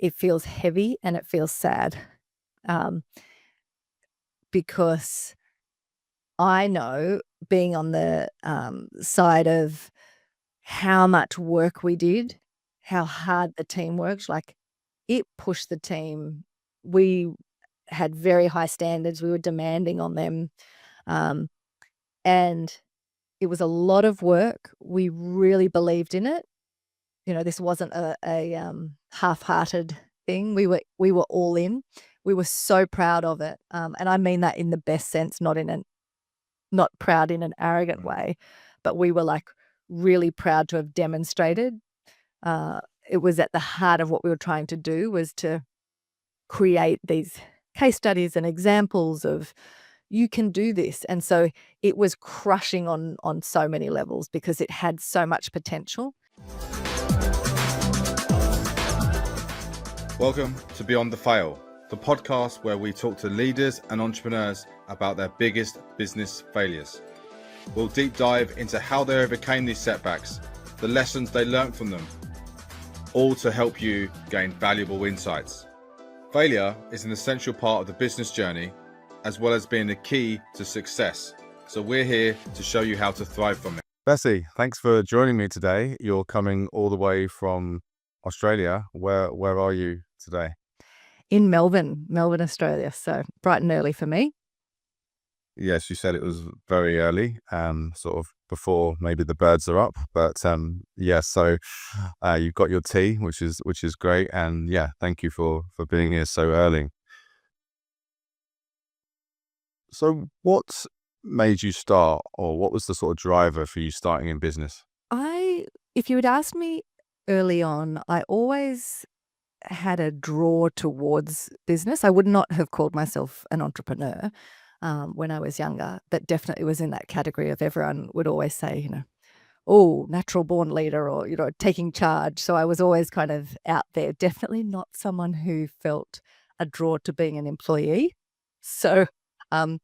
it feels heavy and it feels sad, because I know, being on the side of how much work we did, how hard the team worked, like, it pushed the team. We had very high standards, we were demanding on them, um, and it was a lot of work. We really believed in it. This wasn't a half-hearted thing. We were all in. We were so proud of it, and I mean that in the best sense, not proud in an arrogant way, but we were, like, really proud to have demonstrated. It was at the heart of what we were trying to do, was to create these case studies and examples of, "You can do this," and so it was crushing on so many levels because it had so much potential. Welcome to Beyond the Fail, the podcast where we talk to leaders and entrepreneurs about their biggest business failures. We'll deep dive into how they overcame these setbacks, the lessons they learned from them, all to help you gain valuable insights. Failure is an essential part of the business journey, as well as being the key to success. So we're here to show you how to thrive from it. Bessi, thanks for joining me today. You're coming all the way from Australia. Where are you today? In Melbourne, Australia, so bright and early for me. Yes, you said it was very early, sort of before maybe the birds are up. But yeah, so you've got your tea, which is great, and yeah, thank you for being here so early. So, what made you start, or what was the sort of driver for you starting in business? If you had asked me early on, I always had a draw towards business. I would not have called myself an entrepreneur when I was younger, but definitely was in that category of, everyone would always say, "Oh, natural born leader," or, taking charge. So I was always kind of out there, definitely not someone who felt a draw to being an employee. So um,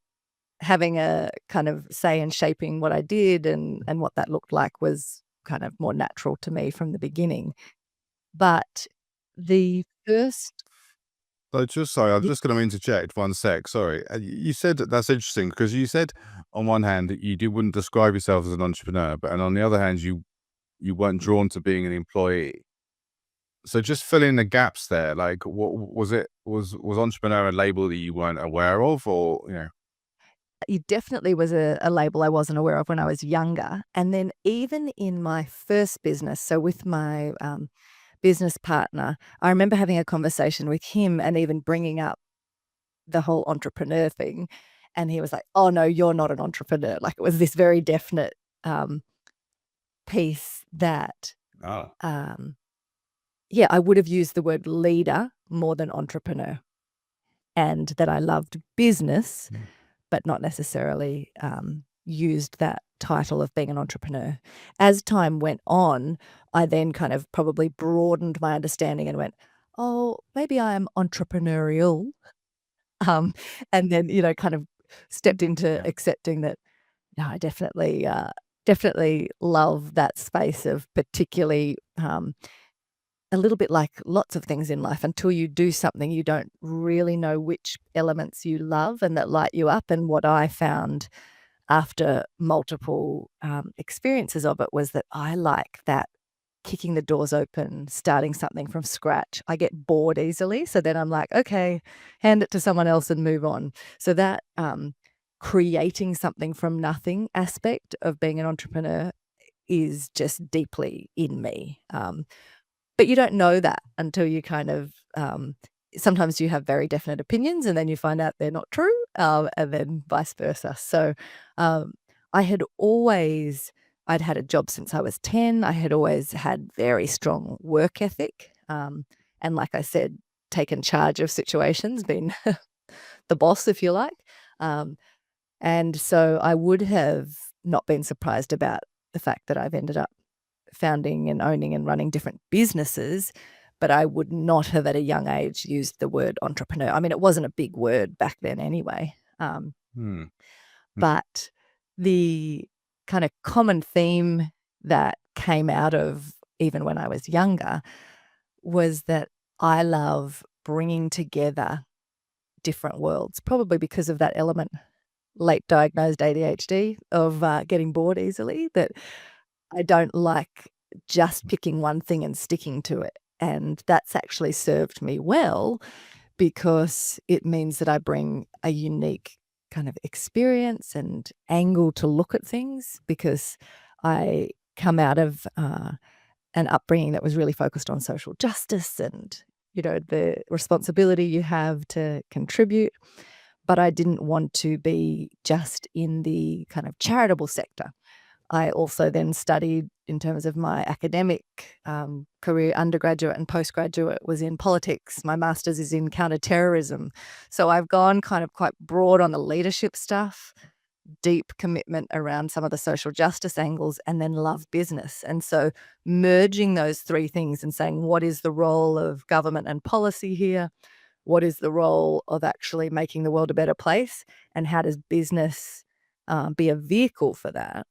having a kind of say in shaping what I did and what that looked like was kind of more natural to me from the beginning. But the first So I'm just going to interject 1 sec. Sorry, you said that's interesting because you said on one hand that you wouldn't describe yourself as an entrepreneur, but and on the other hand you weren't drawn to being an employee. So just fill in the gaps there. Like, what was it? Was entrepreneur a label that you weren't aware of, or? It definitely was a label I wasn't aware of when I was younger. And then even in my first business, so with my business partner, I remember having a conversation with him and even bringing up the whole entrepreneur thing. And he was like, "Oh, no, you're not an entrepreneur." Like, it was this very definite piece that, Oh, yeah, I would have used the word leader more than entrepreneur, and that I loved business, but not necessarily used that title of being an entrepreneur. As time went on, I then kind of probably broadened my understanding and went, "Oh, maybe I am entrepreneurial." Um, and then, kind of stepped into yeah. accepting that, no, I definitely love that space of, particularly, a little bit like lots of things in life, until you do something, you don't really know which elements you love and that light you up. And what I found after multiple experiences of it was that I like that kicking the doors open, starting something from scratch. I get bored easily. So then I'm like, okay, hand it to someone else and move on. So that creating something from nothing aspect of being an entrepreneur is just deeply in me. But you don't know that until you kind of, sometimes you have very definite opinions and then you find out they're not true, and then vice versa. So I had always, I'd had a job since I was 10. I had always had very strong work ethic. And like I said, taken charge of situations, been the boss, if you like. And so I would have not been surprised about the fact that I've ended up founding and owning and running different businesses, but I would not have at a young age used the word entrepreneur. I mean, it wasn't a big word back then anyway. Hmm. But the kind of common theme that came out of, even when I was younger, was that I love bringing together different worlds, probably because of that element, late diagnosed ADHD, of getting bored easily, that I don't like just picking one thing and sticking to it. And that's actually served me well because it means that I bring a unique kind of experience and angle to look at things, because I come out of an upbringing that was really focused on social justice and, the responsibility you have to contribute. But I didn't want to be just in the kind of charitable sector. I also then studied, in terms of my academic career, undergraduate and postgraduate, was in politics. My master's is in counterterrorism. So I've gone kind of quite broad on the leadership stuff, deep commitment around some of the social justice angles, and then love business. And so merging those three things and saying, what is the role of government and policy here? What is the role of actually making the world a better place? And how does business be a vehicle for that?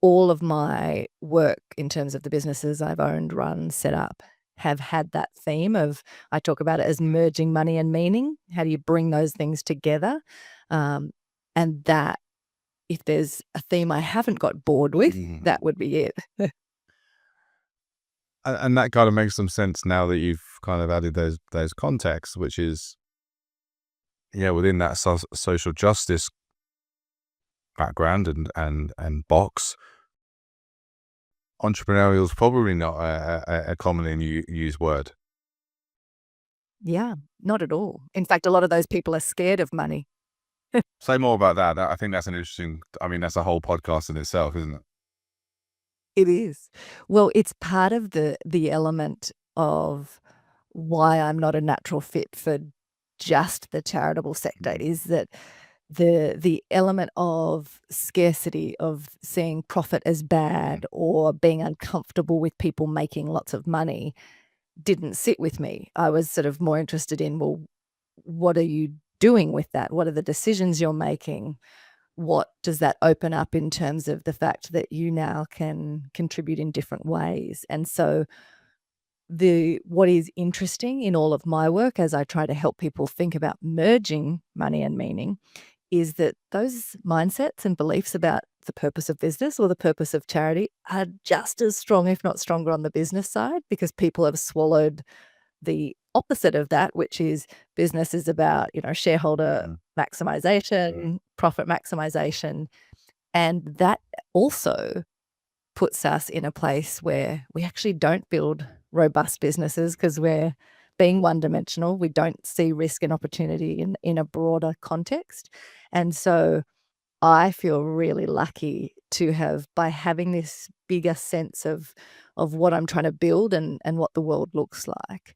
All of my work in terms of the businesses I've owned, run, set up have had that theme of, I talk about it as merging money and meaning. How do you bring those things together? And that, if there's a theme I haven't got bored with, that would be it. And that kind of makes some sense now that you've kind of added those contexts, which is, within that social justice background and box, entrepreneurial is probably not a commonly used word. Yeah, not at all. In fact, a lot of those people are scared of money. Say more about that. I think that's that's a whole podcast in itself, isn't it? It is. Well, it's part of the element of why I'm not a natural fit for just the charitable sector, is that the element of scarcity, of seeing profit as bad or being uncomfortable with people making lots of money, didn't sit with me. I was sort of more interested in, well, what are you doing with that? What are the decisions you're making? What does that open up in terms of the fact that you now can contribute in different ways? And so what is interesting in all of my work, as I try to help people think about merging money and meaning, is that those mindsets and beliefs about the purpose of business or the purpose of charity are just as strong, if not stronger, on the business side, because people have swallowed the opposite of that, which is business is about, shareholder maximization, profit maximization. And that also puts us in a place where we actually don't build robust businesses because we're being one-dimensional. We don't see risk and opportunity in a broader context. And so I feel really lucky to have, by having this bigger sense of what I'm trying to build and what the world looks like,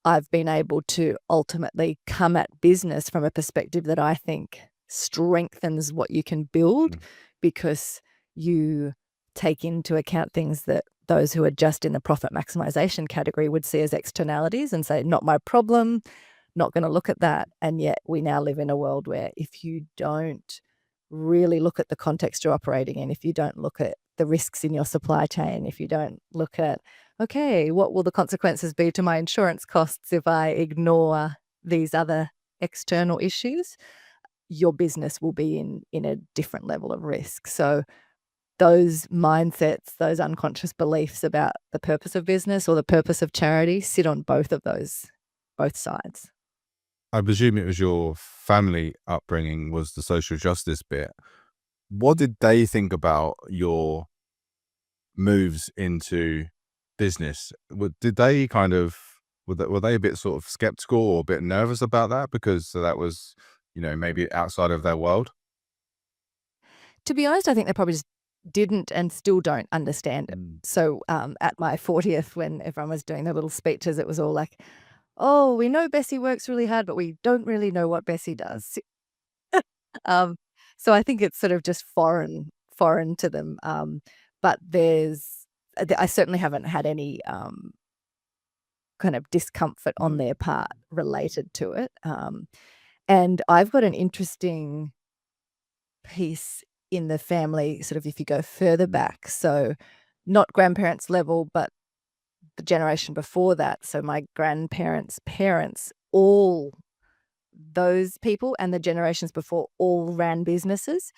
I've been able to ultimately come at business from a perspective that I think strengthens what you can build, because you take into account things that those who are just in the profit maximization category would see as externalities and say, not my problem, not going to look at that. And yet we now live in a world where if you don't really look at the context you're operating in, if you don't look at the risks in your supply chain, if you don't look at, okay, what will the consequences be to my insurance costs if I ignore these other external issues, your business will be in a different level of risk. So those mindsets, those unconscious beliefs about the purpose of business or the purpose of charity sit on both sides. I presume it was your family upbringing was the social justice bit. What did they think about your moves into business? Did they kind of, were they a bit sort of skeptical or a bit nervous about that because that was, maybe outside of their world? To be honest, I think they probably just didn't and still don't understand it. So at my 40th, when everyone was doing their little speeches, it was all like, oh, we know Bessi works really hard, but we don't really know what Bessi does. So I think it's sort of just foreign to them. But I certainly haven't had any kind of discomfort on their part related to it. And I've got an interesting piece in the family, sort of if you go further back. So not grandparents level, but the generation before that, so my grandparents' parents, all those people and the generations before all ran businesses,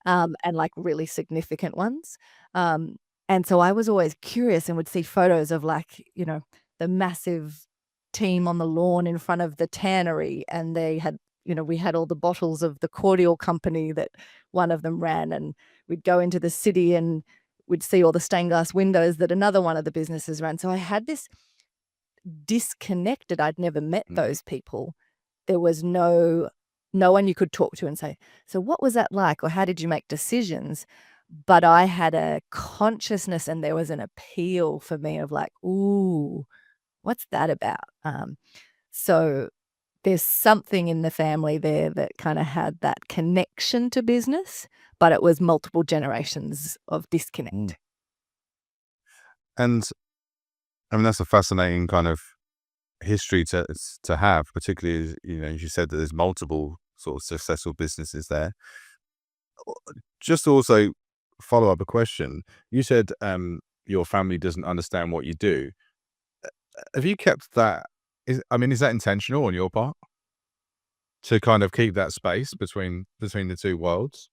and like really significant ones. Um, and so I was always curious and would see photos of like, the massive team on the lawn in front of the tannery. And they had, we had all the bottles of the cordial company that one of them ran. And we'd go into the city and we'd see all the stained glass windows that another one of the businesses ran. So I had this disconnected. I'd never met those people. There was no one you could talk to and say, "So what was that like?" or "How did you make decisions?" But I had a consciousness and there was an appeal for me of like, "Ooh, what's that about?" So there's something in the family there that kinda had that connection to business, but it was multiple generations of disconnect. And I mean, that's a fascinating kind of history to have, particularly as, as you said that there's multiple sort of successful businesses there. Just to also follow up a question, you said your family doesn't understand what you do. Have you kept that? Is that intentional on your part to kind of keep that space between the two worlds?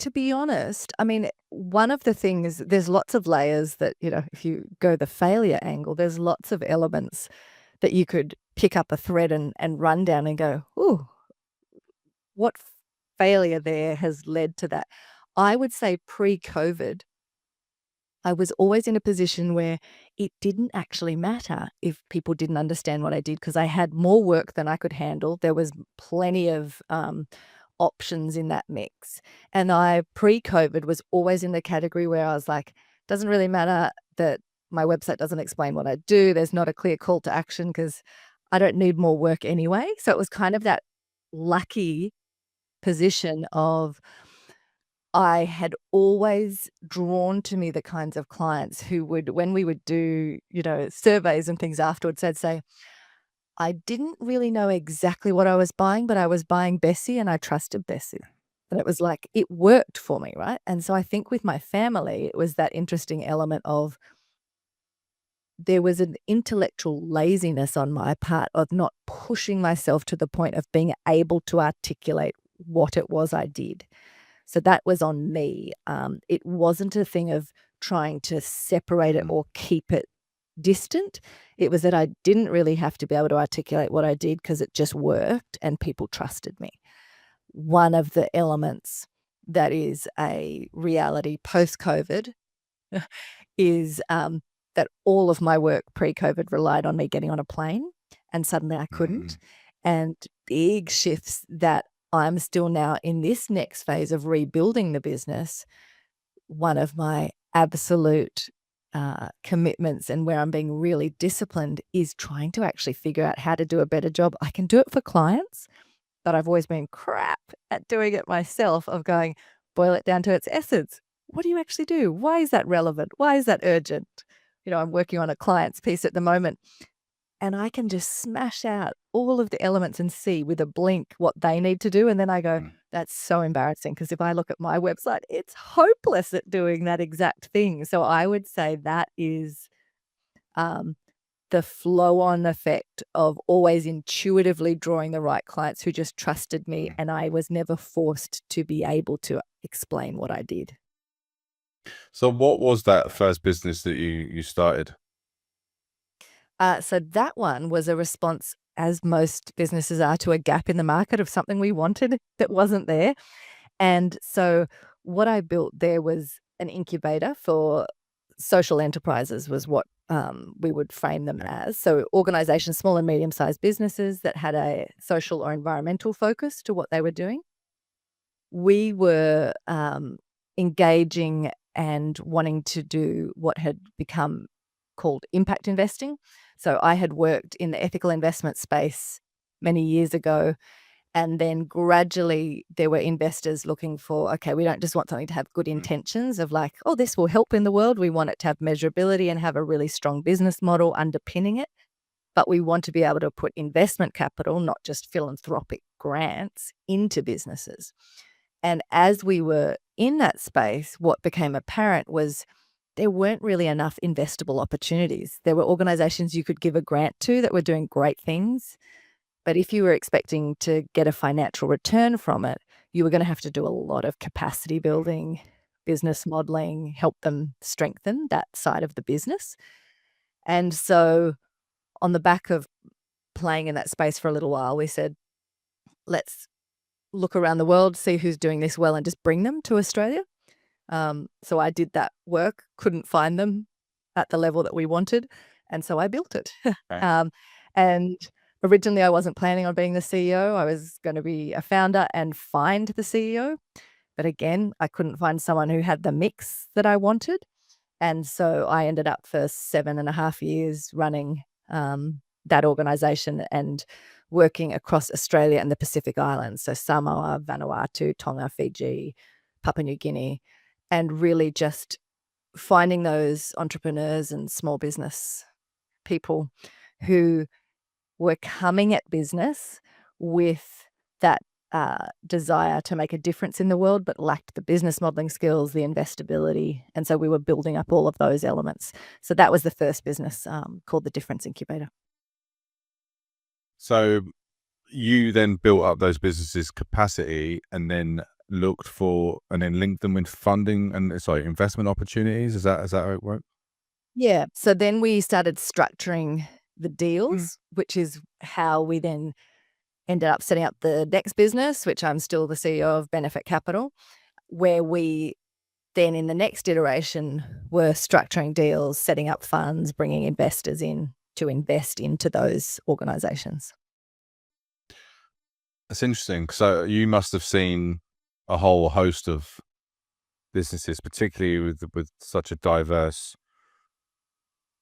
To be honest, I mean, one of the things there's lots of layers that, if you go the failure angle, there's lots of elements that you could pick up a thread and run down and go, "Ooh, what failure there has led to that?" I would say pre-COVID, I was always in a position where it didn't actually matter if people didn't understand what I did because I had more work than I could handle. There was plenty of options in that mix. And I, pre-COVID, was always in the category where I was like, doesn't really matter that my website doesn't explain what I do. There's not a clear call to action because I don't need more work anyway. So it was kind of that lucky position of I had always drawn to me the kinds of clients who would, when we would do, surveys and things afterwards, they'd say, "I didn't really know exactly what I was buying, but I was buying Bessi and I trusted Bessi." And it was like, it worked for me, right? And so I think with my family, it was that interesting element of there was an intellectual laziness on my part of not pushing myself to the point of being able to articulate what it was I did. So that was on me. It wasn't a thing of trying to separate it or keep it distant. It was that I didn't really have to be able to articulate what I did because it just worked and people trusted me. One of the elements that is a reality post-COVID is that all of my work pre-COVID relied on me getting on a plane, and suddenly I couldn't. And big shifts that I'm still now in this next phase of rebuilding the business. One of my absolute commitments and where I'm being really disciplined is trying to actually figure out how to do a better job. I can do it for clients, but I've always been crap at doing it myself, of going, boil it down to its essence. What do you actually do? Why is that relevant? Why is that urgent? I'm working on a client's piece at the moment, and I can just smash out all of the elements and see with a blink what they need to do. And then I go, that's so embarrassing because if I look at my website, it's hopeless at doing that exact thing. So I would say that is the flow-on effect of always intuitively drawing the right clients who just trusted me, and I was never forced to be able to explain what I did. So what was that first business that you started? So that one was a response, as most businesses are, to a gap in the market of something we wanted that wasn't there. And so what I built there was an incubator for social enterprises, was what we would frame them as. So organizations, small and medium-sized businesses that had a social or environmental focus to what they were doing. We were engaging and wanting to do what had become called impact investing. So I had worked in the ethical investment space many years ago, and then gradually there were investors looking for, okay, we don't just want something to have good intentions of like, oh, this will help in the world. We want it to have measurability and have a really strong business model underpinning it. But we want to be able to put investment capital, not just philanthropic grants, into businesses. And as we were in that space, what became apparent was there weren't really enough investable opportunities. There were organizations you could give a grant to that were doing great things, but if you were expecting to get a financial return from it, you were gonna have to do a lot of capacity building, business modeling, help them strengthen that side of the business. And so on the back of playing in that space for a little while, we said, "Let's look around the world, see who's doing this well, and just bring them to Australia." So I did that work, couldn't find them at the level that we wanted, and so I built it. Okay. And originally, I wasn't planning on being the CEO. I was gonna be a founder and find the CEO, but again, I couldn't find someone who had the mix that I wanted, and so I ended up for 7.5 years running, that organization and working across Australia and the Pacific Islands, so Samoa, Vanuatu, Tonga, Fiji, Papua New Guinea, and really just finding those entrepreneurs and small business people who were coming at business with that, desire to make a difference in the world, but lacked the business modeling skills, the investability, and so we were building up all of those elements. So that was the first business, called the Difference Incubator. So you then built up those businesses' capacity and then looked for and then linked them with funding and investment opportunities. Is that how it worked? Yeah, so then we started structuring the deals, which is how we then ended up setting up the next business, which I'm still the CEO of, Benefit Capital, where we then in the next iteration were structuring deals, setting up funds, bringing investors in to invest into those organizations. That's interesting. So you must have seen a whole host of businesses, particularly with such a diverse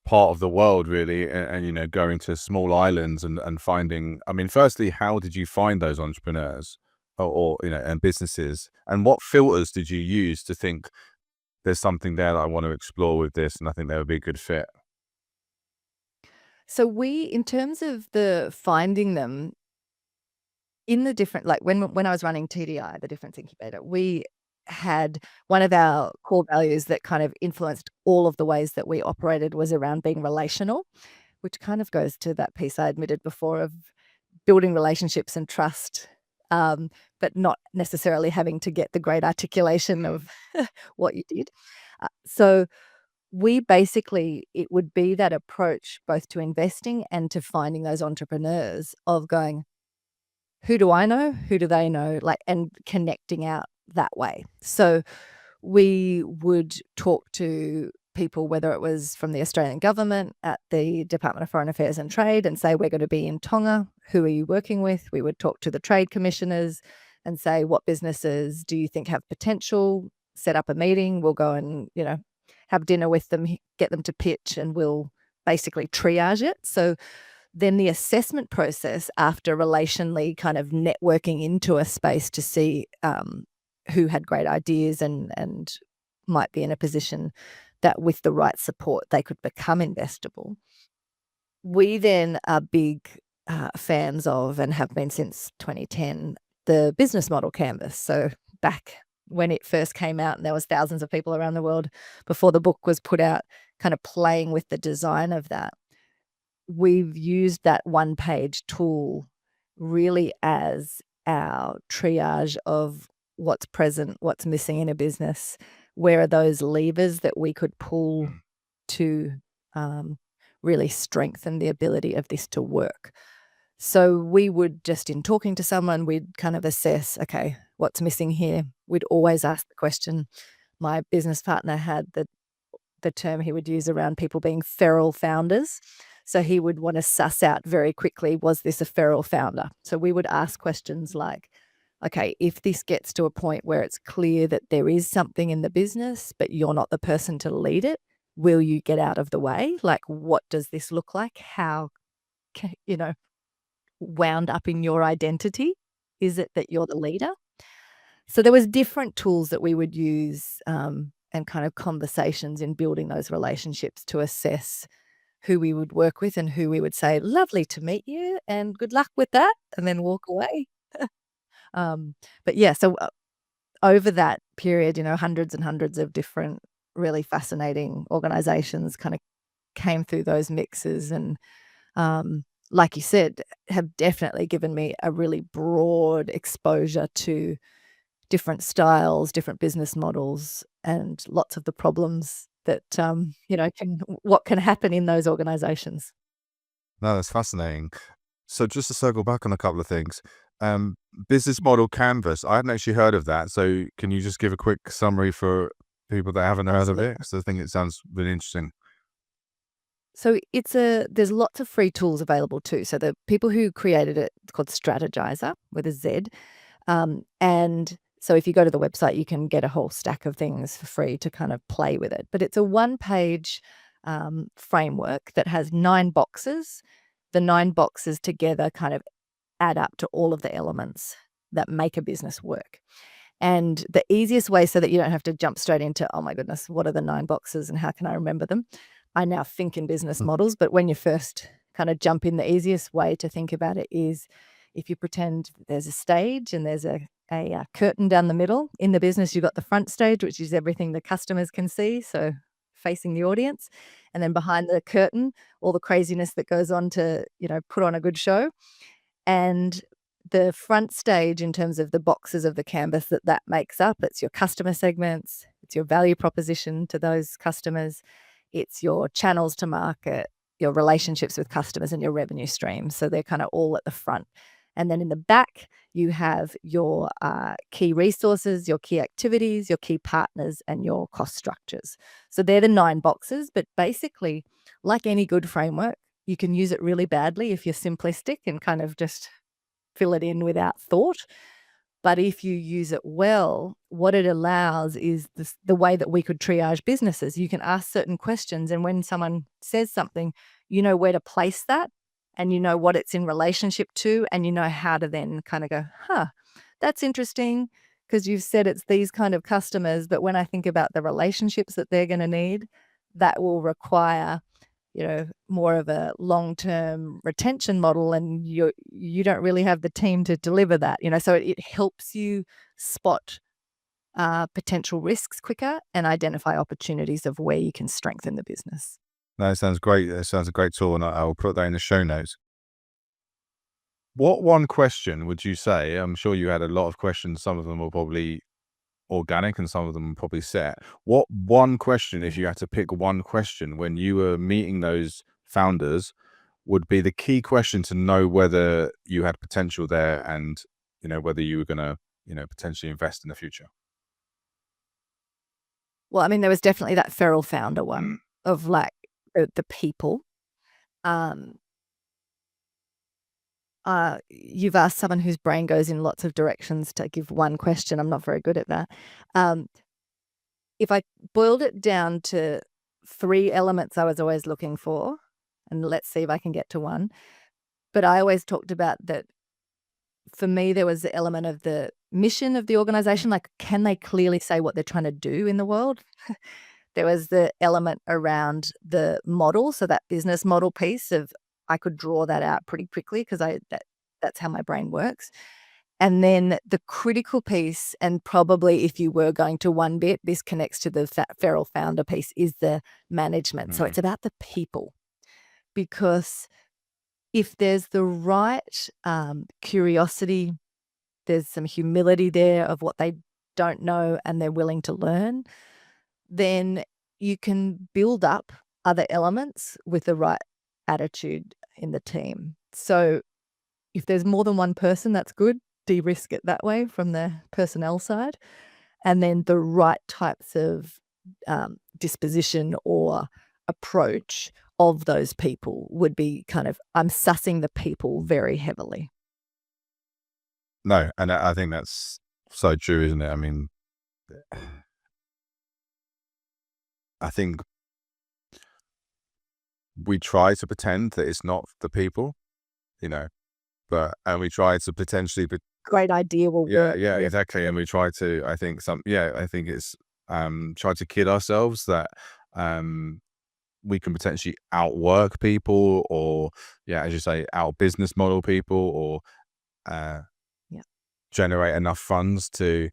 part of the world, really, and going to small islands and finding. I mean, firstly, how did you find those entrepreneurs or and businesses, and what filters did you use to think there's something there that I want to explore with this, and I think they would be a good fit? So we in terms of the finding them in the different like when I was running TDI, the Difference Incubator, we had one of our core values that kind of influenced all of the ways that we operated was around being relational, which kind of goes to that piece I admitted before of building relationships and trust, but not necessarily having to get the great articulation of what you did. So we basically it would be that approach both to investing and to finding those entrepreneurs of going, who do I know? Who do they know? Like, and connecting out that way. So we would talk to people, whether it was from the Australian government at the Department of Foreign Affairs and Trade, and say, we're going to be in Tonga. Who are you working with? We would talk to the trade commissioners and say, what businesses do you think have potential? Set up a meeting. We'll go and, have dinner with them, get them to pitch, and we'll basically triage it. So then the assessment process after relationally kind of networking into a space to see who had great ideas and might be in a position that with the right support they could become investable. We then are big fans of and have been since 2010 the business model canvas. So back when it first came out and there was thousands of people around the world before the book was put out, kind of playing with the design of that. We've used that one-page tool really as our triage of what's present, what's missing in a business, where are those levers that we could pull to really strengthen the ability of this to work. So we would just in talking to someone, we'd kind of assess, okay, what's missing here? We'd always ask the question. My business partner had the term he would use around people being feral founders. So he would want to suss out very quickly, was this a feral founder? So we would ask questions like, okay, if this gets to a point where it's clear that there is something in the business, but you're not the person to lead it, will you get out of the way? Like, what does this look like? How, wound up in your identity is it that you're the leader? So there was different tools that we would use and kind of conversations in building those relationships to assess who we would work with and who we would say, lovely to meet you and good luck with that, and then walk away. But yeah, so over that period, hundreds and hundreds of different really fascinating organizations kind of came through those mixes and, like you said, have definitely given me a really broad exposure to different styles, different business models, and lots of the problems that, what can happen in those organizations. No, that's fascinating. So just to circle back on a couple of things, um, business model canvas. I hadn't actually heard of that. So can you just give a quick summary for people that haven't heard of Absolutely. it? So I think it sounds really interesting. So there's lots of free tools available too. So the people who created it, it's called Strategizer with a Z. And so if you go to the website, you can get a whole stack of things for free to kind of play with it. But it's a one-page framework that has 9 boxes. The 9 boxes together kind of add up to all of the elements that make a business work. And the easiest way so that you don't have to jump straight into, oh my goodness, what are the 9 boxes and how can I remember them? I now think in business Mm. models, but when you first kind of jump in, the easiest way to think about it is if you pretend there's a stage and there's a curtain down the middle. In the business, you've got the front stage, which is everything the customers can see, so facing the audience. And then behind the curtain, all the craziness that goes on to, put on a good show. And the front stage in terms of the boxes of the canvas that makes up, it's your customer segments, it's your value proposition to those customers, it's your channels to market, your relationships with customers, and your revenue streams. So they're kind of all at the front. And then in the back, you have your key resources, your key activities, your key partners, and your cost structures. So they're the 9 boxes. But basically, like any good framework, you can use it really badly if you're simplistic and kind of just fill it in without thought. But if you use it well, what it allows is the way that we could triage businesses. You can ask certain questions, and when someone says something, you know where to place that, and you know what it's in relationship to, and you know how to then kind of go, huh, that's interesting because you've said it's these kind of customers, but when I think about the relationships that they're going to need, that will require more of a long-term retention model, and you don't really have the team to deliver that, so it helps you spot potential risks quicker and identify opportunities of where you can strengthen the business. No, it sounds great. It sounds a great tool, and I'll put that in the show notes. What one question would you say? I'm sure you had a lot of questions. Some of them were probably organic and some of them were probably set. What one question, if you had to pick one question when you were meeting those founders, would be the key question to know whether you had potential there and, whether you were going to, potentially invest in the future? Well, I mean, there was definitely that feral founder one of like the people. You've asked someone whose brain goes in lots of directions to give one question. I'm not very good at that. If I boiled it down to 3 elements I was always looking for, and let's see if I can get to one. But I always talked about that for me, there was the element of the mission of the organization, like, can they clearly say what they're trying to do in the world? There was the element around the model, so that business model piece of I could draw that out pretty quickly because that's how my brain works. And then the critical piece, and probably if you were going to one bit, this connects to the feral founder piece, is the management. So it's about the people, because if there's the right curiosity, there's some humility there of what they don't know and they're willing to learn, then you can build up other elements with the right attitude in the team. So if there's more than one person, that's good. De-risk it that way from the personnel side. And then the right types of disposition or approach of those people would be kind of, I'm sussing the people very heavily. No, and I think that's so true, isn't it? I mean, I think we try to pretend that it's not the people, and we try to potentially, Great idea will work. yeah, exactly. And we try to, I think it's, try to kid ourselves that, we can potentially outwork people or, as you say, out business model people or, Yeah. generate enough funds to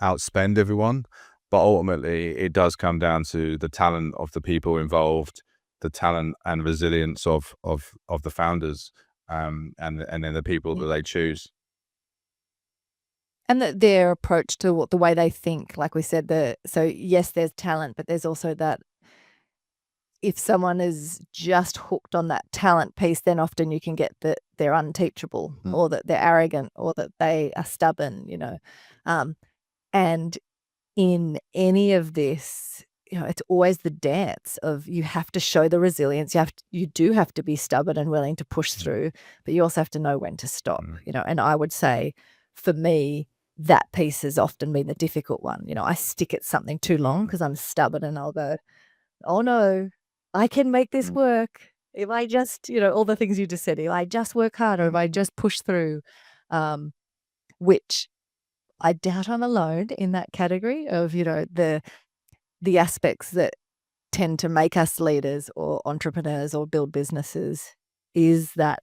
outspend everyone. but ultimately it does come down to the talent of the people involved, the talent and resilience of the founders, and then the people that they choose. And their approach to the way they think, like we said, so yes, there's talent, but there's also that if someone is just hooked on that talent piece, then often you can get that they're unteachable, or that they're arrogant, or that they are stubborn, and in any of this, it's always the dance of, you have to show the resilience. You do have to be stubborn and willing to push through, but you also have to know when to stop, and I would say for me, that piece has often been the difficult one. I stick at something too long because I'm stubborn, and I'll go, oh no, I can make this work. If I just, all the things you just said, if I just work harder, if I just push through, which I doubt I'm alone in that category of, the aspects that tend to make us leaders or entrepreneurs or build businesses is that,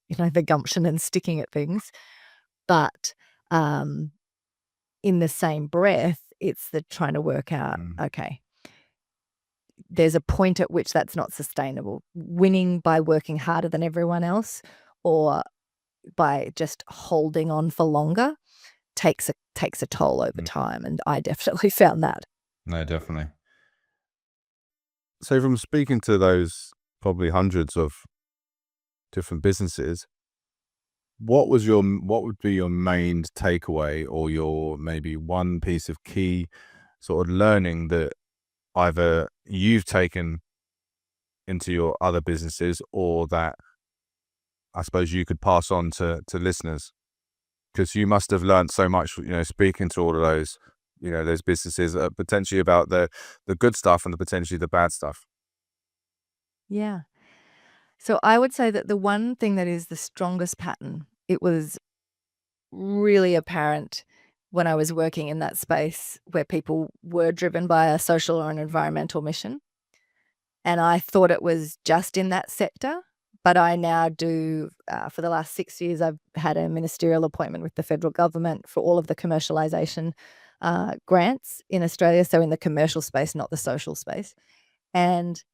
the gumption and sticking at things. But in the same breath, it's the trying to work out, okay, there's a point at which that's not sustainable. Winning by working harder than everyone else, or by just holding on for longer, takes a toll over time, and I definitely found that. No, definitely. So from speaking to those probably hundreds of different businesses, what would be your main takeaway, or your maybe one piece of key sort of learning that either you've taken into your other businesses, or that I suppose you could pass on to listeners? Because you must have learned so much, speaking to all of those, those businesses, potentially about the good stuff and potentially the bad stuff. Yeah. So I would say that the one thing that is the strongest pattern, it was really apparent when I was working in that space where people were driven by a social or an environmental mission. And I thought it was just in that sector, but I now do, for the last 6 years, I've had a ministerial appointment with the federal government for all of the commercialisation grants in Australia, so in the commercial space, not the social space. And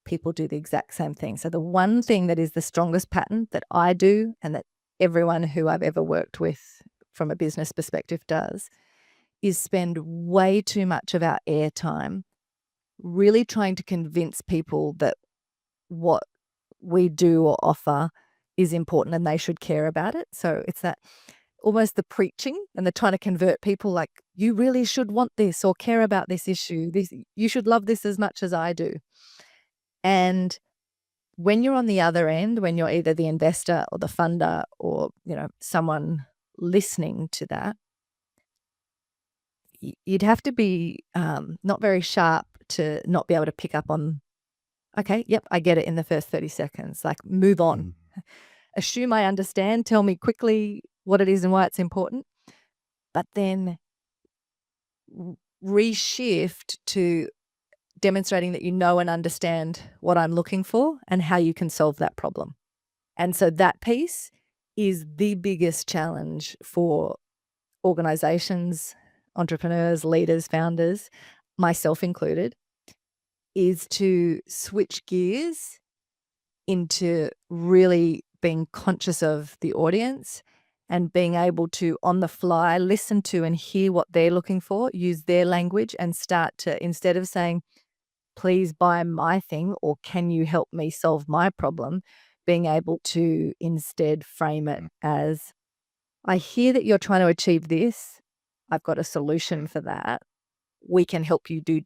people do the exact same thing. So the one thing that is the strongest pattern that I do, and that everyone who I've ever worked with from a business perspective does, is spend way too much of our airtime really trying to convince people that what we do or offer is important and they should care about it. So it's that almost the preaching, and they're trying to convert people, like, you really should want this or care about this issue. You should love this as much as I do. And when you're on the other end, when you're either the investor or the funder or, someone listening to that, you'd have to be not very sharp to not be able to pick up on, okay, yep, I get it in the first 30 seconds. Like, move on. Assume I understand. Tell me quickly what it is and why it's important. But then reshift to demonstrating that you know and understand what I'm looking for and how you can solve that problem. And so that piece is the biggest challenge for organizations, entrepreneurs, leaders, founders, myself included, is to switch gears into really being conscious of the audience and being able to, on the fly, listen to and hear what they're looking for, use their language, and start to, instead of saying, please buy my thing, or can you help me solve my problem, being able to instead frame it as, I hear that you're trying to achieve this. I've got a solution for that. We can help you do ...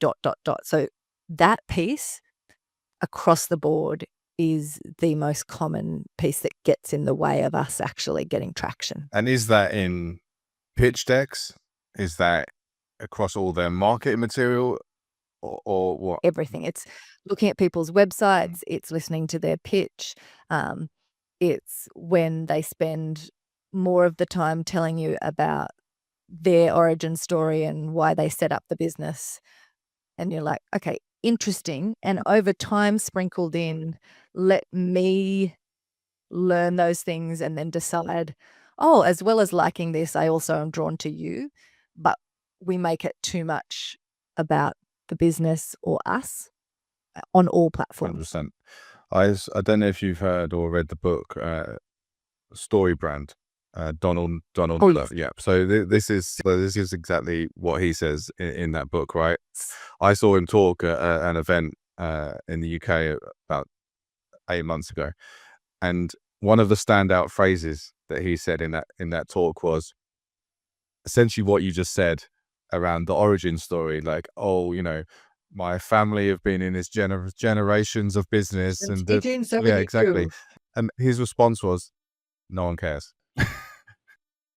So that piece across the board is the most common piece that gets in the way of us actually getting traction. And is that in pitch decks? Is that across all their marketing material, or what? Everything. It's looking at people's websites. It's listening to their pitch. It's when they spend more of the time telling you about their origin story and why they set up the business. And you're like, okay, interesting. And over time sprinkled in, let me learn those things and then decide, oh, as well as liking this, I also am drawn to you. But we make it too much about the business or us on all platforms. 100%. I don't know if you've heard or read the book Story Brand. Donald Oh, Miller. yes. Yeah. So this is exactly what he says in that book, right? I saw him talk at an event in the UK about 8 months ago, and one of the standout phrases that he said in that talk was essentially what you just said around the origin story. Like, oh, my family have been in this generations of business, Since and yeah, exactly. 1872. And his response was, "No one cares."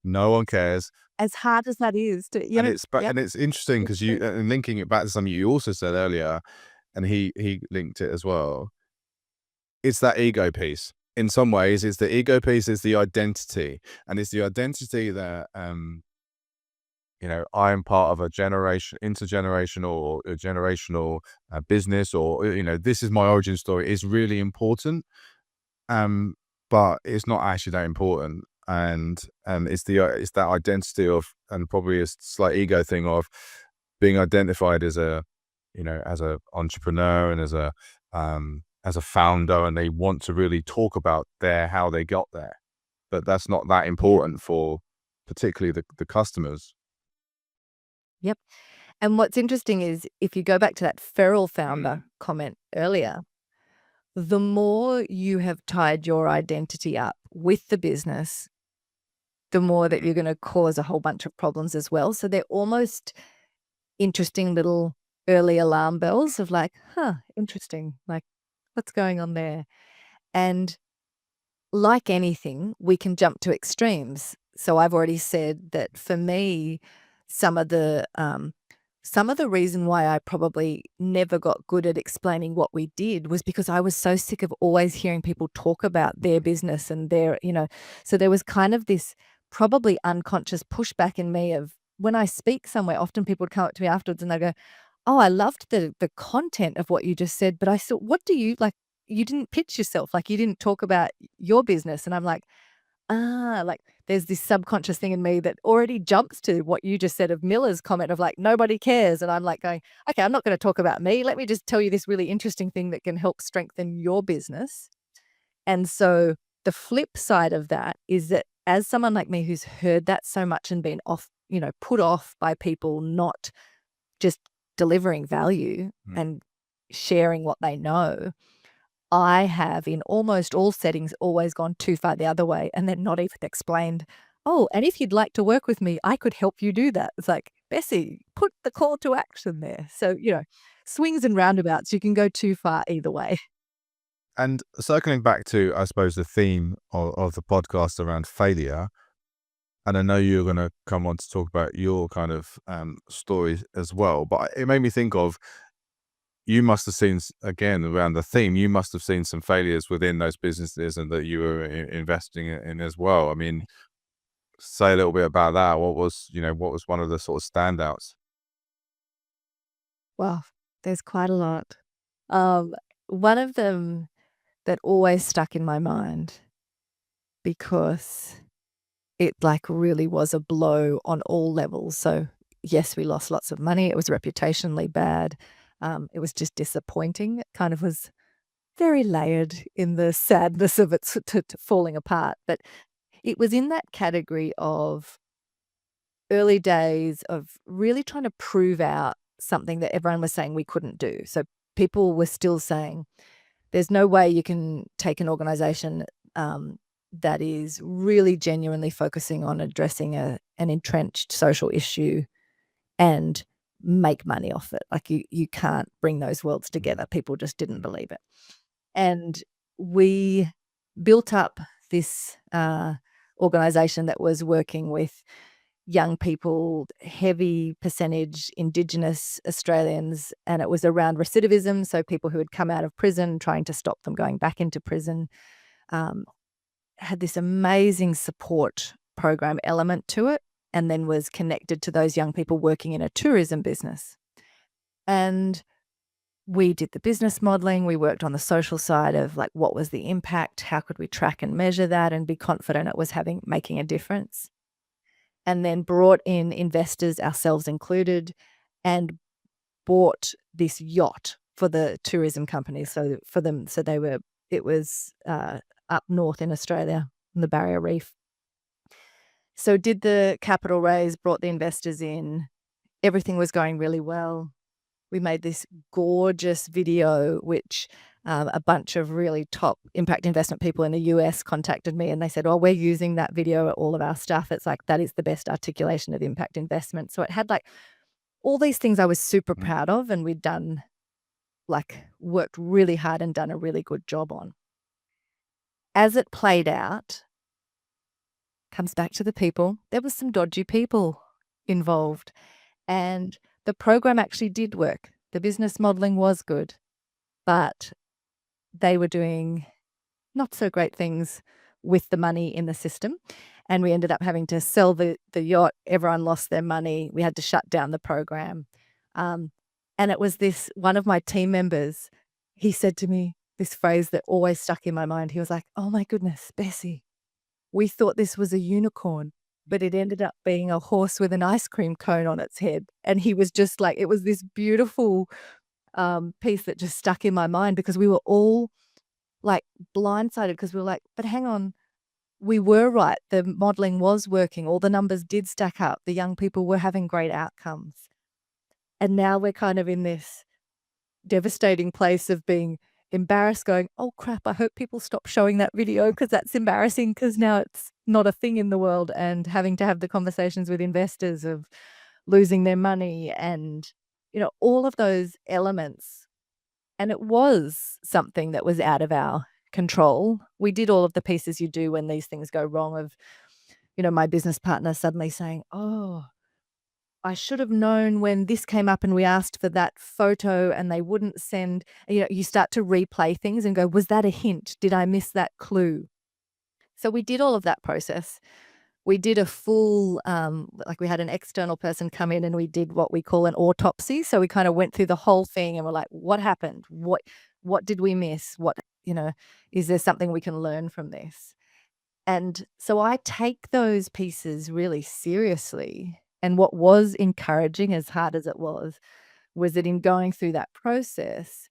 No one cares. As hard as that is to, And it's interesting it's because you true. and linking it back to something you also said earlier, and he linked it as well. It's that ego piece. In some ways, it's the ego piece, it's the identity, and it's the identity that I am part of a intergenerational or a generational business, or this is my origin story. Is really important, but it's not actually that important. And it's that identity of, and probably a slight ego thing of being identified as a entrepreneur and as a founder, and they want to really talk about how they got there, but that's not that important for particularly the customers. Yep. And what's interesting is if you go back to that feral founder comment earlier, the more you have tied your identity up with the business, the more that you're going to cause a whole bunch of problems as well. So they're almost interesting little early alarm bells of like, interesting, like what's going on there? And like anything, we can jump to extremes. So I've already said that for me, some of the reason why I probably never got good at explaining what we did was because I was so sick of always hearing people talk about their business and so there was kind of this probably unconscious pushback in me of when I speak somewhere, often people would come up to me afterwards and they go, "Oh, I loved the content of what you just said, but I still, what do you like? You didn't pitch yourself, like you didn't talk about your business." And I'm like, like there's this subconscious thing in me that already jumps to what you just said of Miller's comment of like, nobody cares. And I'm like going, okay, I'm not going to talk about me. Let me just tell you this really interesting thing that can help strengthen your business. And so the flip side of that is that as someone like me who's heard that so much and been put off by people not just delivering value and sharing what they know, I have in almost all settings always gone too far the other way and then not even explained, "Oh, and if you'd like to work with me, I could help you do that." It's like, Bessi, put the call to action there. So, swings and roundabouts, you can go too far either way. And circling back to, I suppose, the theme of the podcast around failure, and I know you're going to come on to talk about your kind of stories as well, but it made me think of, you must have seen, again, around the theme, you must have seen some failures within those businesses and that you were investing in as well. I mean, say a little bit about that. What was one of the sort of standouts? Well, there's quite a lot. One of them that always stuck in my mind because it like really was a blow on all levels. So yes, we lost lots of money. It was reputationally bad. It was just disappointing. It kind of was very layered in the sadness of it to falling apart. But it was in that category of early days of really trying to prove out something that everyone was saying we couldn't do. So people were still saying, there's no way you can take an organization that is really genuinely focusing on addressing an entrenched social issue and make money off it. Like you can't bring those worlds together. People just didn't believe it. And we built up this organization that was working with young people, heavy percentage Indigenous Australians, and it was around recidivism, so people who had come out of prison, trying to stop them going back into prison. Had this amazing support program element to it, and then was connected to those young people working in a tourism business. And we did the business modeling, we worked on the social side of like, what was the impact, how could we track and measure that and be confident it was making a difference. and then brought in investors, ourselves included, and bought this yacht for the tourism companies. So for them, so it was up north in Australia, in the Barrier Reef. So did the capital raise, brought the investors in. Everything was going really well. We made this gorgeous video, which a bunch of really top impact investment people in the US contacted me, and they said, "Oh, we're using that video at all of our stuff. It's like, that is the best articulation of impact investment." So it had like all these things I was super proud of, and we'd done, like, worked really hard and done a really good job on. As it played out, comes back to the people, there was some dodgy people involved, and the program actually did work. The business modeling was good, but they were doing not so great things with the money in the system, and we ended up having to sell the yacht. Everyone lost their money. We had to shut down the program. And it was this one of my team members, he said to me this phrase that always stuck in my mind. He was like, "Oh my goodness, Bessie, we thought this was a unicorn, but it ended up being a horse with an ice cream cone on its head." And he was just like, it was this beautiful piece that just stuck in my mind, because we were all like blindsided, because we were like, but hang on, we were right. The modeling was working. All the numbers did stack up. The young people were having great outcomes. And now we're kind of in this devastating place of being embarrassed, going, "Oh crap, I hope people stop showing that video, because that's embarrassing, because now it's not a thing in the world," and having to have the conversations with investors of losing their money and, all of those elements. And it was something that was out of our control. We did all of the pieces you do when these things go wrong, of, my business partner suddenly saying, "Oh, I should have known when this came up and we asked for that photo and they wouldn't send." You start to replay things and go, "Was that a hint? Did I miss that clue?" So we did all of that process. We did a full, like, we had an external person come in and we did what we call an autopsy. So we kind of went through the whole thing and we're like, what happened? What did we miss? Is there something we can learn from this? And so I take those pieces really seriously. And what was encouraging, as hard as it was that in going through that process,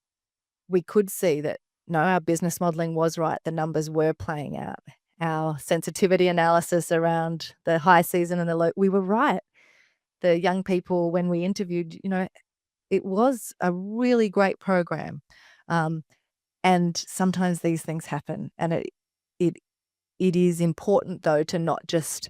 we could see that, no, our business modeling was right. The numbers were playing out. Our sensitivity analysis around the high season and the low, we were right. The young people, when we interviewed, it was a really great program. And sometimes these things happen, and it is important, though, to not just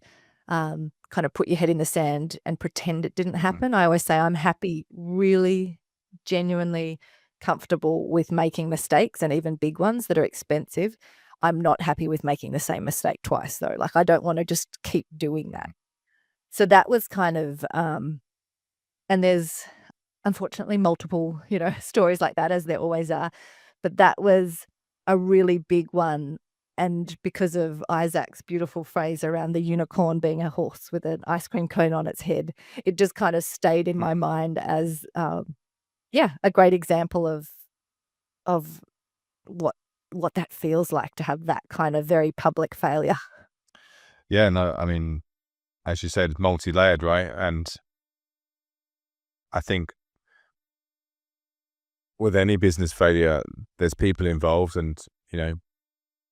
kind of put your head in the sand and pretend it didn't happen. I always say I'm happy, really genuinely comfortable with making mistakes, and even big ones that are expensive. I'm not happy with making the same mistake twice, though. Like, I don't want to just keep doing that. So that was kind of, and there's unfortunately multiple, stories like that, as there always are. But that was a really big one. And because of Isaac's beautiful phrase around the unicorn being a horse with an ice cream cone on its head, it just kind of stayed in my mind as, a great example of what that feels like, to have that kind of very public failure. Yeah, no, I mean, as you said, multi-layered, right? And I think with any business failure, there's people involved, and,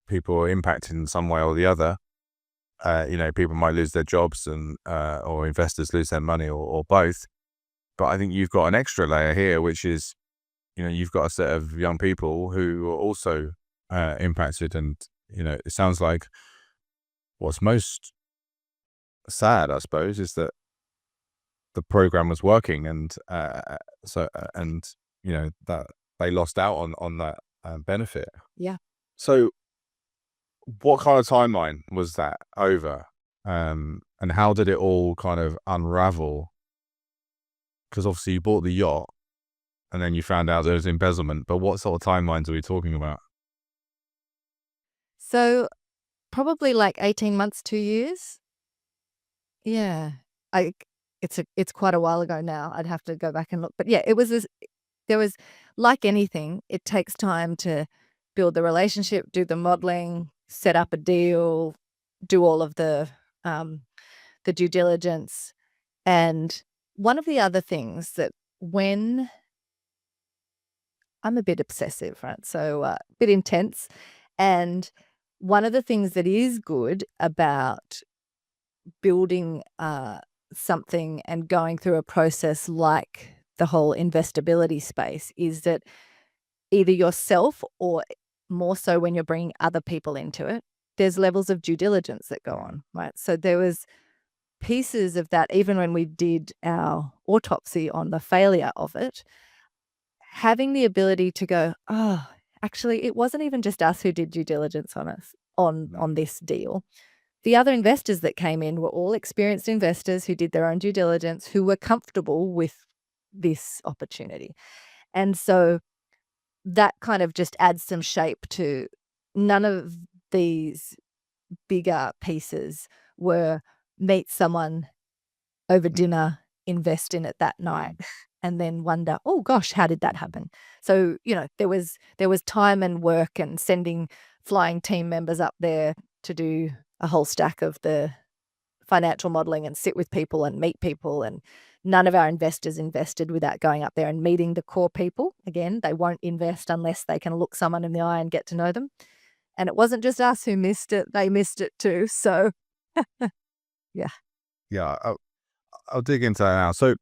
people are impacted in some way or the other. People might lose their jobs, and or investors lose their money, or both. But I think you've got an extra layer here, which is, you've got a set of young people who are also impacted. And, it sounds like what's most sad, I suppose, is that the program was working, and that they lost out on that benefit. Yeah. So what kind of timeline was that over? And how did it all kind of unravel? Because obviously you bought the yacht and then you found out there was embezzlement, but what sort of timelines are we talking about? So probably like 18 months, 2 years. Yeah. It's quite a while ago now. I'd have to go back and look. But yeah, there was, like anything, it takes time to build the relationship, do the modeling, set up a deal, do all of the the due diligence. And one of the other things that when I'm a bit obsessive, right? So a bit intense. And one of the things that is good about building something and going through a process like the whole investability space is that either yourself or more so when you're bringing other people into it, there's levels of due diligence that go on, right? So there was pieces of that, even when we did our autopsy on the failure of it, having the ability to go, oh, actually, it wasn't even just us who did due diligence on us on this deal. The other investors that came in were all experienced investors who did their own due diligence, who were comfortable with this opportunity. And so that kind of just adds some shape to none of these bigger pieces were meet someone over dinner, invest in it that night, and then wonder, oh gosh, how did that happen? So, there was time and work and sending flying team members up there to do a whole stack of the financial modeling and sit with people and meet people. And none of our investors invested without going up there and meeting the core people. Again, they won't invest unless they can look someone in the eye and get to know them. And it wasn't just us who missed it, they missed it too. So, yeah. Yeah, I'll dig into that now. So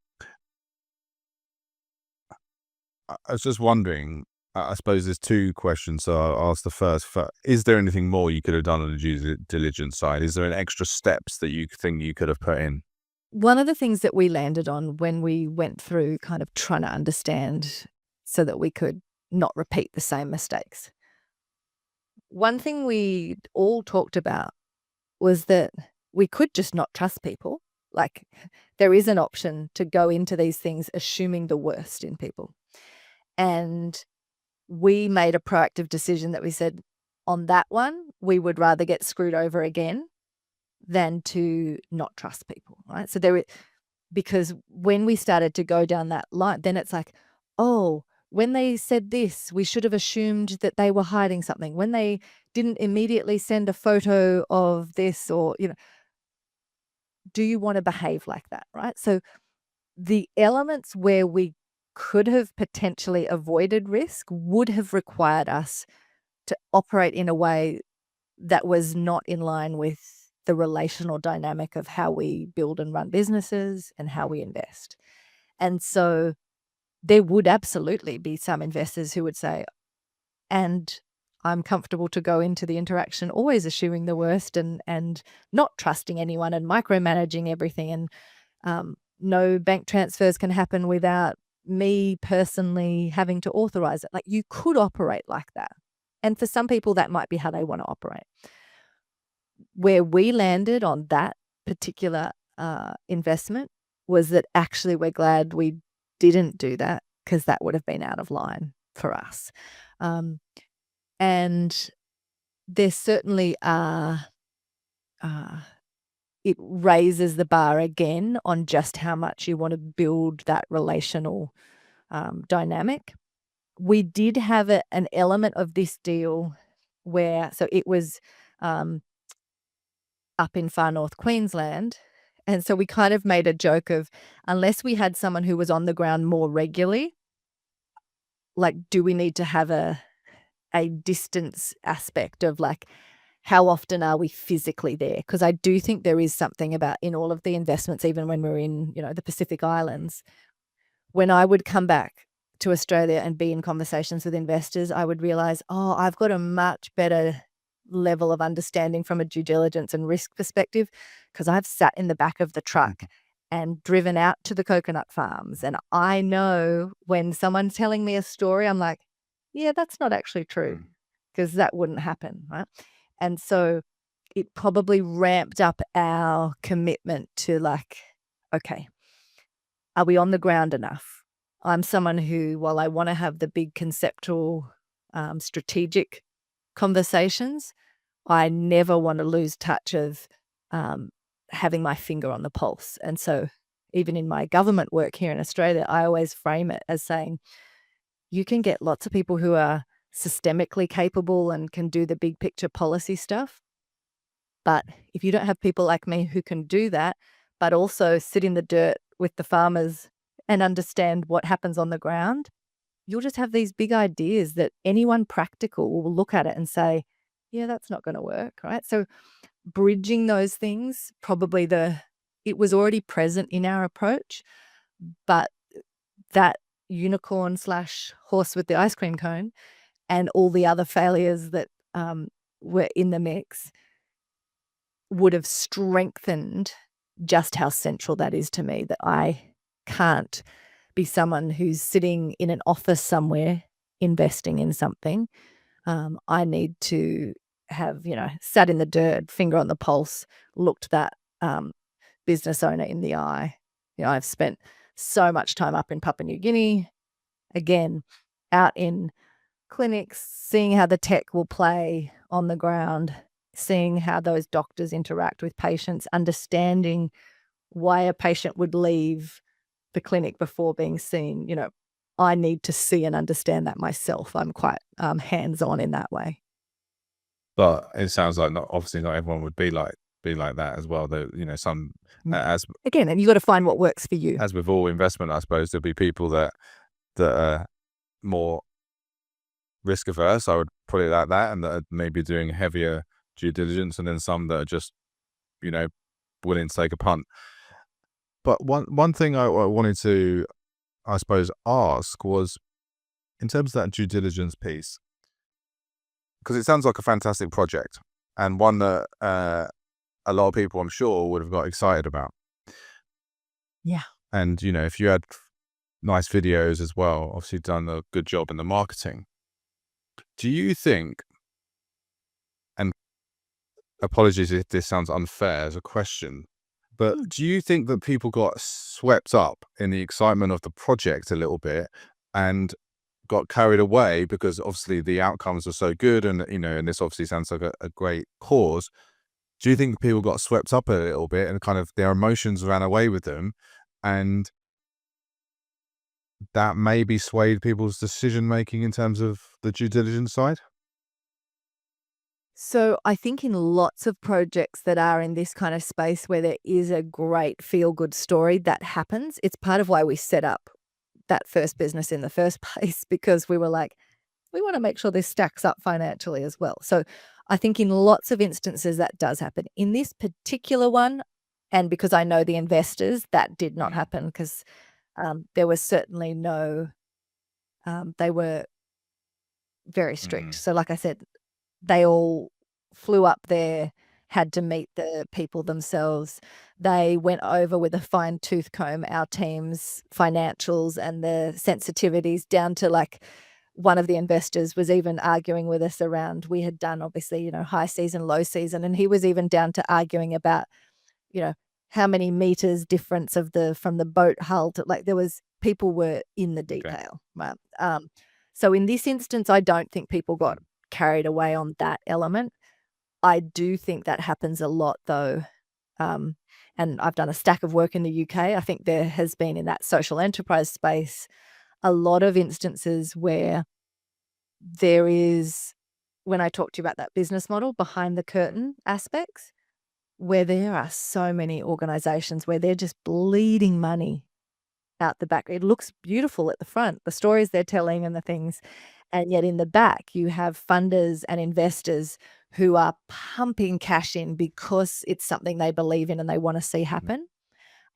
I was just wondering, I suppose there's two questions. So I'll ask the first. Is there anything more you could have done on the due diligence side? Is there an extra steps that you think you could have put in? One of the things that we landed on when we went through kind of trying to understand so that we could not repeat the same mistakes. One thing we all talked about was that we could just not trust people. Like, there is an option to go into these things assuming the worst in people. And we made a proactive decision that we said, on that one, we would rather get screwed over again than to not trust people, right? So because when we started to go down that line, then it's like, oh, when they said this, we should have assumed that they were hiding something. When they didn't immediately send a photo of this, or, do you want to behave like that, right? So the elements where we could have potentially avoided risk would have required us to operate in a way that was not in line with the relational dynamic of how we build and run businesses and how we invest. And so there would absolutely be some investors who would say, and I'm comfortable to go into the interaction always assuming the worst and not trusting anyone and micromanaging everything, and no bank transfers can happen without me personally having to authorize it. Like, you could operate like that. And for some people, that might be how they want to operate. Where we landed on that particular investment was that actually we're glad we didn't do that, because that would have been out of line for us. And there certainly are, it raises the bar again on just how much you want to build that relational dynamic. We did have an element of this deal where, so it was up in far north Queensland. And so we kind of made a joke of, unless we had someone who was on the ground more regularly, like, do we need to have a distance aspect of, like, how often are we physically there? Because I do think there is something about, in all of the investments, even when we're in, the Pacific Islands, when I would come back to Australia and be in conversations with investors, I would realize, oh, I've got a much better level of understanding from a due diligence and risk perspective, because I've sat in the back of the truck and driven out to the coconut farms. And I know when someone's telling me a story, I'm like, yeah, that's not actually true, because that wouldn't happen, right? And so it probably ramped up our commitment to, like, okay, are we on the ground enough? I'm someone who, while I want to have the big conceptual, strategic conversations, I never want to lose touch of having my finger on the pulse. And so even in my government work here in Australia, I always frame it as saying, you can get lots of people who are systemically capable and can do the big picture policy stuff. But if you don't have people like me who can do that, but also sit in the dirt with the farmers and understand what happens on the ground, you'll just have these big ideas that anyone practical will look at it and say, yeah, that's not going to work, right? So bridging those things, probably it was already present in our approach, but that unicorn slash horse with the ice cream cone and all the other failures that were in the mix would have strengthened just how central that is to me, that I can't be someone who's sitting in an office somewhere investing in something. I need to have, sat in the dirt, finger on the pulse, looked that business owner in the eye. I've spent so much time up in Papua New Guinea, again, out in clinics, seeing how the tech will play on the ground, seeing how those doctors interact with patients, understanding why a patient would leave the clinic before being seen. I need to see and understand that myself. I'm quite hands-on in that way. But it sounds like obviously not everyone would be like that as well. Though some as Again, and you got to find what works for you. As with all investment, I suppose there'll be people that are more risk averse, I would put it like that, and that are maybe doing heavier due diligence, and then some that are just willing to take a punt. But one thing I wanted to, I suppose, ask was in terms of that due diligence piece, because it sounds like a fantastic project and one that a lot of people, I'm sure, would have got excited about. Yeah. And if you had nice videos as well, obviously done a good job in the marketing. Do you think, and apologies if this sounds unfair as a question, but do you think that people got swept up in the excitement of the project a little bit and got carried away because obviously the outcomes are so good and, and this obviously sounds like a great cause. Do you think people got swept up a little bit and kind of their emotions ran away with them, and that maybe swayed people's decision-making in terms of the due diligence side? So I think in lots of projects that are in this kind of space where there is a great feel-good story that happens, it's part of why we set up that first business in the first place, because we were like, we want to make sure this stacks up financially as well. So I think in lots of instances that does happen. In this particular one, and because I know the investors, that did not happen, because there was certainly no, they were very strict. So like I said, they all flew up there, had to meet the people themselves. They went over with a fine-tooth comb our team's financials and the sensitivities down to, like, one of the investors was even arguing with us around, we had done obviously, high season, low season, and he was even down to arguing about, how many meters difference from the boat hull to, like, people were in the detail, right? So in this instance, I don't think people got carried away on that element. I do think that happens a lot though. And I've done a stack of work in the UK. I think there has been in that social enterprise space a lot of instances where there is, when I talked to you about that business model, behind the curtain aspects, where there are so many organizations where they're just bleeding money out the back. It looks beautiful at the front, the stories they're telling and the things. And yet in the back, you have funders and investors who are pumping cash in because it's something they believe in and they want to see happen.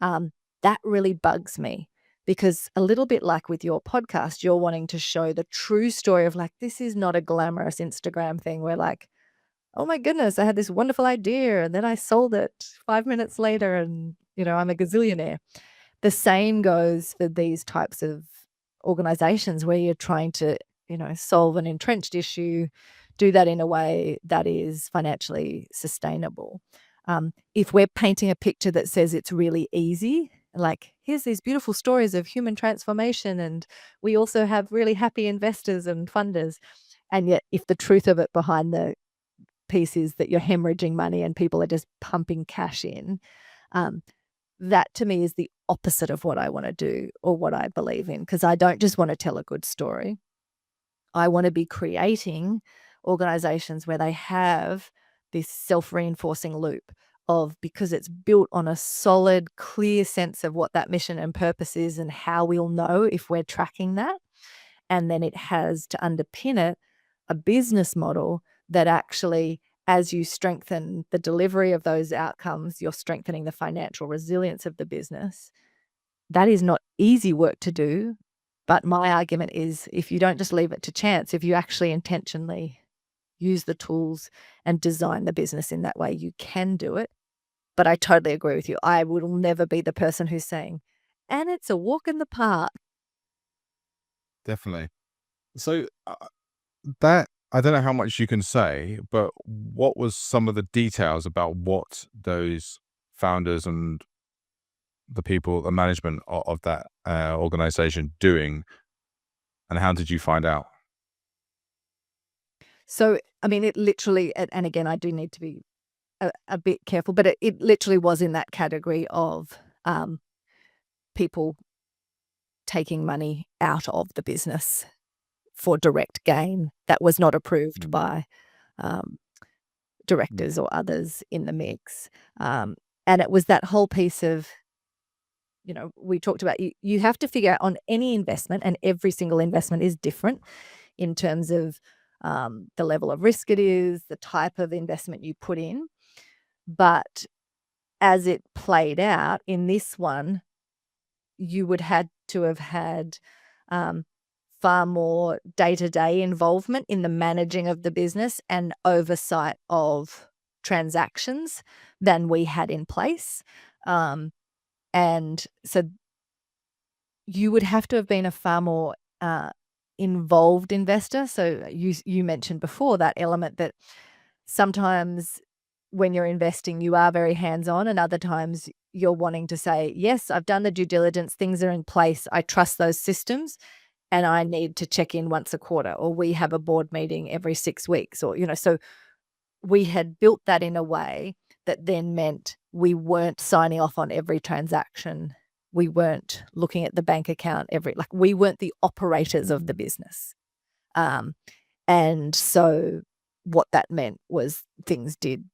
That really bugs me, because a little bit like with your podcast, you're wanting to show the true story of, like, this is not a glamorous Instagram thing where, like, oh my goodness, I had this wonderful idea and then I sold it 5 minutes later and, I'm a gazillionaire. The same goes for these types of organizations where you're trying to, solve an entrenched issue, do that in a way that is financially sustainable. If we're painting a picture that says it's really easy, like, here's these beautiful stories of human transformation, and we also have really happy investors and funders. And yet, if the truth of it behind the piece is that you're hemorrhaging money and people are just pumping cash in, that to me is the opposite of what I want to do or what I believe in, because I don't just want to tell a good story. I want to be creating organizations where they have this self-reinforcing loop of, because it's built on a solid, clear sense of what that mission and purpose is and how we'll know if we're tracking that. And then it has to underpin it a business model that actually, as you strengthen the delivery of those outcomes, you're strengthening the financial resilience of the business. That is not easy work to do. But my argument is, if you don't just leave it to chance, if you actually intentionally use the tools and design the business in that way, you can do it. But I totally agree with you. I will never be the person who's saying, and it's a walk in the park. Definitely. So that, I don't know how much you can say, but what was some of the details about what those founders and the people, the management of that organization doing, and how did you find out? So, I mean, it literally, and again, I do need to be a bit careful, but it literally was in that category of people taking money out of the business for direct gain that was not approved by directors or others in the mix. And it was that whole piece of, we talked about, you have to figure out on any investment, and every single investment is different in terms of the level of risk it is, the type of investment you put in. But as it played out in this one, you would had to have had far more day-to-day involvement in the managing of the business and oversight of transactions than we had in place. And so you would have to have been a far more involved investor. So you mentioned before that element that sometimes when you're investing, you are very hands-on, and other times you're wanting to say, yes, I've done the due diligence, things are in place, I trust those systems, and I need to check in once a quarter, or we have a board meeting every 6 weeks, or, so we had built that in a way that then meant we weren't signing off on every transaction. We weren't looking at the bank account we weren't the operators of the business. And so what that meant was things did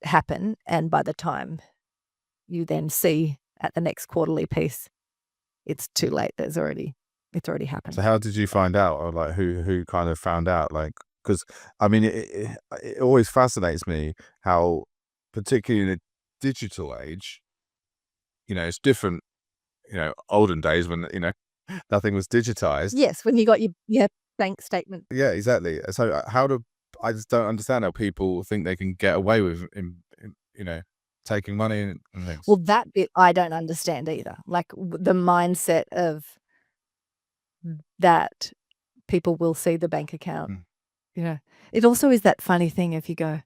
happen, and by the time you then see at the next quarterly piece, it's too late. It's already happened. So how did you find out, or like who kind of found out? Like, because I mean, it always fascinates me how, particularly in a digital age, it's different. Olden days when nothing was digitized. Yes, when you got your bank statement. Yeah, exactly. So I just don't understand how people think they can get away with taking money and things. Well, that bit I don't understand either. Like the mindset of that people will see the bank account. It also is that funny thing if you go,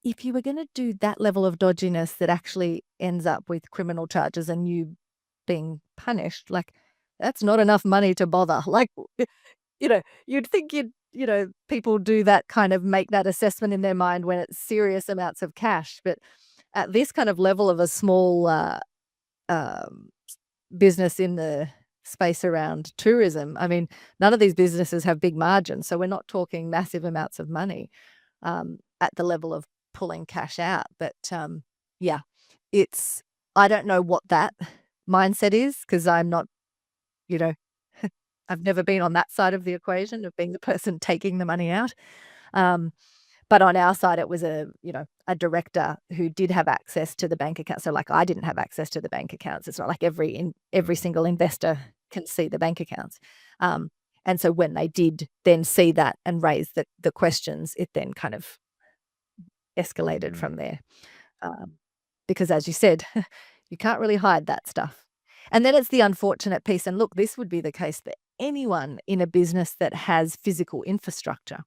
if you were going to do that level of dodginess that actually ends up with criminal charges and you being punished, like that's not enough money to bother. Like, you'd think people do that kind of, make that assessment in their mind when it's serious amounts of cash. But at this kind of level of a small business in the space around tourism, I mean, none of these businesses have big margins. So we're not talking massive amounts of money at the level of pulling cash out. But yeah, I don't know what that mindset is, because I'm not, I've never been on that side of the equation of being the person taking the money out. But on our side, it was a director who did have access to the bank account. So like I didn't have access to the bank accounts. It's not like every single investor can see the bank accounts. And so when they did then see that and raise the questions, it then kind of escalated from there. Because as you said, you can't really hide that stuff. And then it's the unfortunate piece. And look, this would be the case for anyone in a business that has physical infrastructure.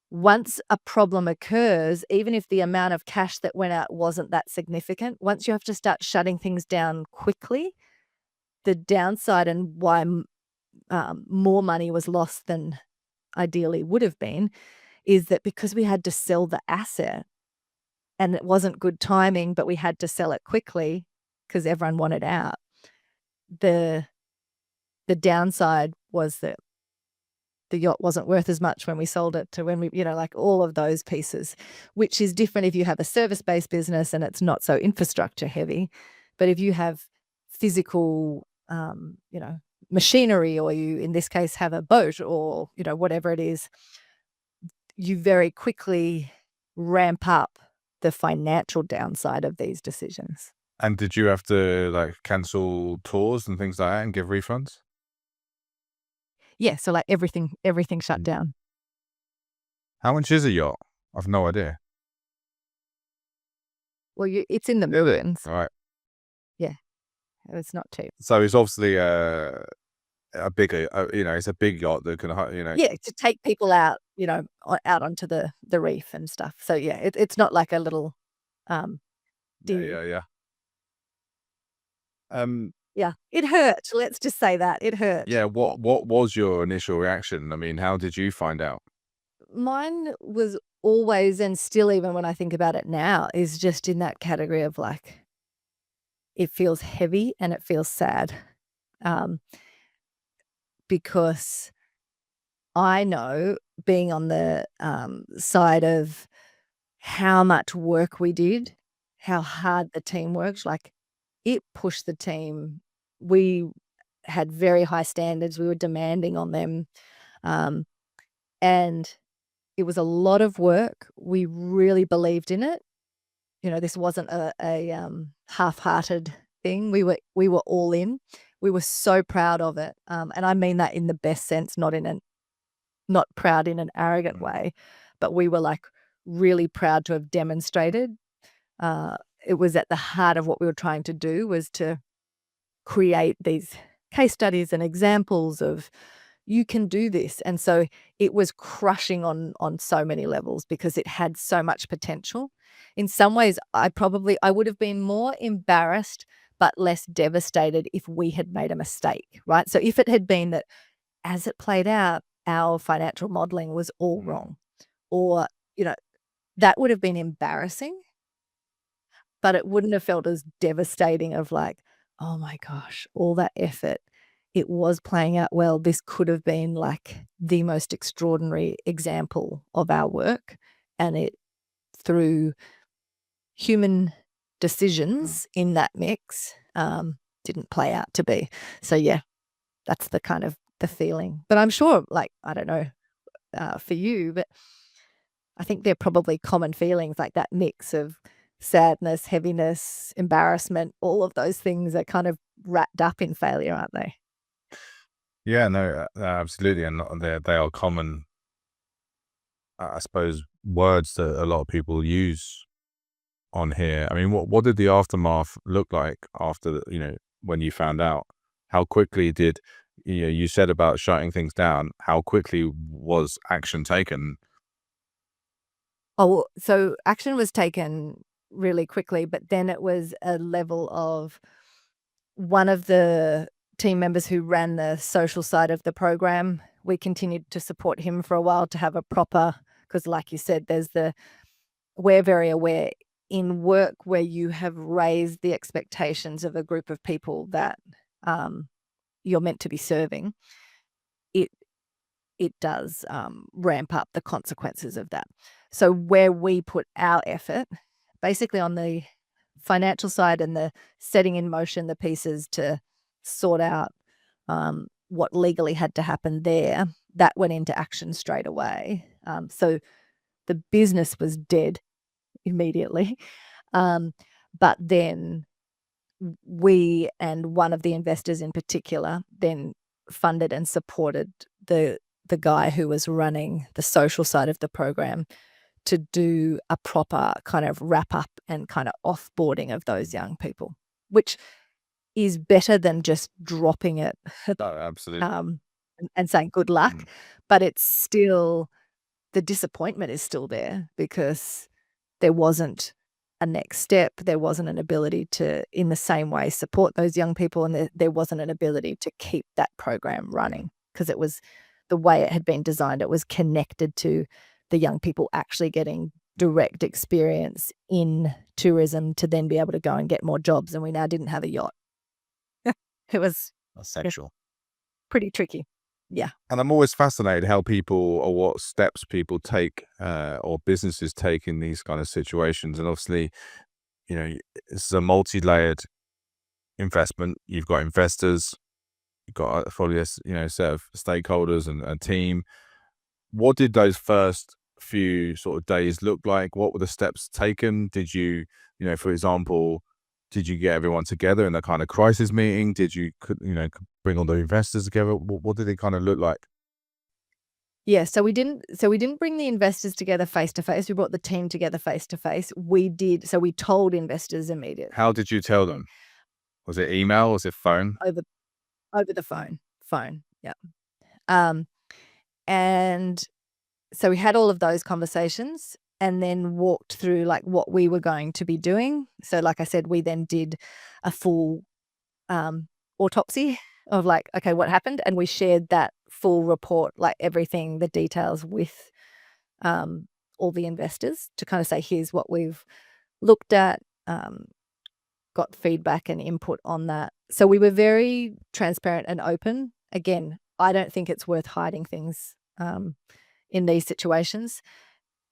Once a problem occurs, even if the amount of cash that went out wasn't that significant, once you have to start shutting things down quickly, the downside and why more money was lost than ideally would have been is that because we had to sell the asset and it wasn't good timing, but we had to sell it quickly because everyone wanted out, the downside was that the yacht wasn't worth as much when we sold it to when we, like all of those pieces, which is different if you have a service-based business and it's not so infrastructure heavy. But if you have physical, machinery, or you, in this case, have a boat or, whatever it is, you very quickly ramp up the financial downside of these decisions. And did you have to like cancel tours and things like that and give refunds? Yeah, so like everything shut down. How much is a yacht? I've no idea. Well, it's in the Really? millions. All right. Yeah, it's not cheap. So it's obviously a bigger, it's a big yacht that can, Yeah, to take people out, out onto the reef and stuff. So yeah, it's not like a little dinghy. Yeah. Yeah, it hurt. Let's just say that it hurt. Yeah. What was your initial reaction? I mean, how did you find out? Mine was always, and still, even when I think about it now, is just in that category of like, it feels heavy and it feels sad, because I know, being on the side of how much work we did, how hard the team worked, like it pushed the team. We had very high standards. We were demanding on them. And it was a lot of work. We really believed in it. This wasn't a half-hearted thing. We were all in. We were so proud of it. And I mean that in the best sense, not proud in an arrogant way, but we were like really proud to have demonstrated. It was at the heart of what we were trying to do, was to create these case studies and examples of, you can do this. And so it was crushing on so many levels because it had so much potential. In some ways, I would have been more embarrassed but less devastated if we had made a mistake, right? So if it had been that, as it played out, our financial modeling was all wrong, or, that would have been embarrassing, but it wouldn't have felt as devastating of like, oh my gosh, all that effort, it was playing out well. This could have been like the most extraordinary example of our work, and it, through human decisions in that mix, didn't play out to be. So yeah, that's the kind of the feeling. But I'm sure, like, I don't know for you, but I think they're probably common feelings, like that mix of sadness, heaviness, embarrassment. All of those things are kind of wrapped up in failure, aren't they? Yeah, no, absolutely. And they are common, I suppose, words that a lot of people use on here. I mean, what did the aftermath look like after, when you found out? How quickly did, you said about shutting things down, how quickly was action taken? Oh, so action was taken really quickly, but then it was a level of, one of the team members who ran the social side of the program, we continued to support him for a while to have a proper, because like you said, we're very aware in work where you have raised the expectations of a group of people that you're meant to be serving, it does ramp up the consequences of that. So where we put our effort, basically on the financial side and the setting in motion the pieces to sort out what legally had to happen there, that went into action straight away. So the business was dead immediately. But then we, and one of the investors in particular, then funded and supported the guy who was running the social side of the program to do a proper kind of wrap up and kind of offboarding of those young people, which is better than just dropping it Oh, absolutely. and saying good luck. But it's still, the disappointment is still there because there wasn't a next step. There wasn't an ability to, in the same way, support those young people, and there wasn't an ability to keep that program running because it was the way it had been designed. It was connected to the young people actually getting direct experience in tourism to then be able to go and get more jobs, and we now didn't have a yacht. It was That's sexual. pretty tricky. Yeah. And I'm always fascinated how people, or what steps people take, or businesses take in these kind of situations. And obviously, this is a multi-layered investment. You've got investors, you've got probably a set of stakeholders and a team. What did those first few sort of days look like? What were the steps taken? Did you, for example, did you get everyone together in a kind of crisis meeting? Did you, bring all the investors together? What did it kind of look like? Yeah, so we didn't bring the investors together face to face. We brought the team together face to face. We told investors immediately. How did you tell them? Was it email? Was it phone? Over the phone. Yeah. And so we had all of those conversations and then walked through like what we were going to be doing. So like I said, we then did a full autopsy of like, okay, what happened? And we shared that full report, like everything, the details with all the investors to kind of say, here's what we've looked at, got feedback and input on that. So we were very transparent and open. Again, I don't think it's worth hiding things in these situations.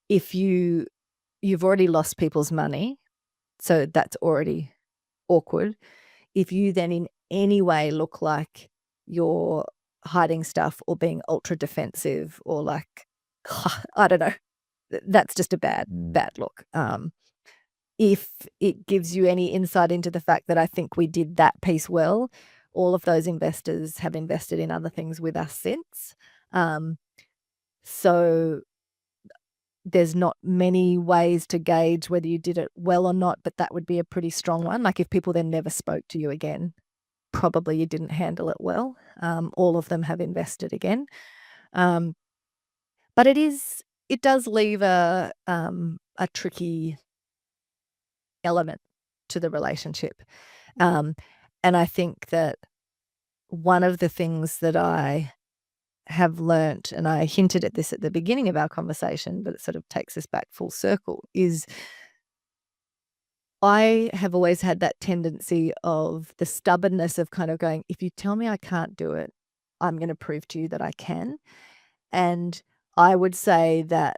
If you've already lost people's money, so that's already awkward. If you then in any way look like you're hiding stuff or being ultra defensive or like, I don't know, that's just a bad look. If it gives you any insight into the fact that I think we did that piece well, all of those investors have invested in other things with us since. So there's not many ways to gauge whether you did it well or not, but that would be a pretty strong one. Like if people then never spoke to you again, probably you didn't handle it well. All of them have invested again. But it does leave a tricky element to the relationship. And I think that one of the things that I have learnt, and I hinted at this at the beginning of our conversation, but it sort of takes us back full circle, is I have always had that tendency of the stubbornness of kind of going, if you tell me I can't do it, I'm going to prove to you that I can. And I would say that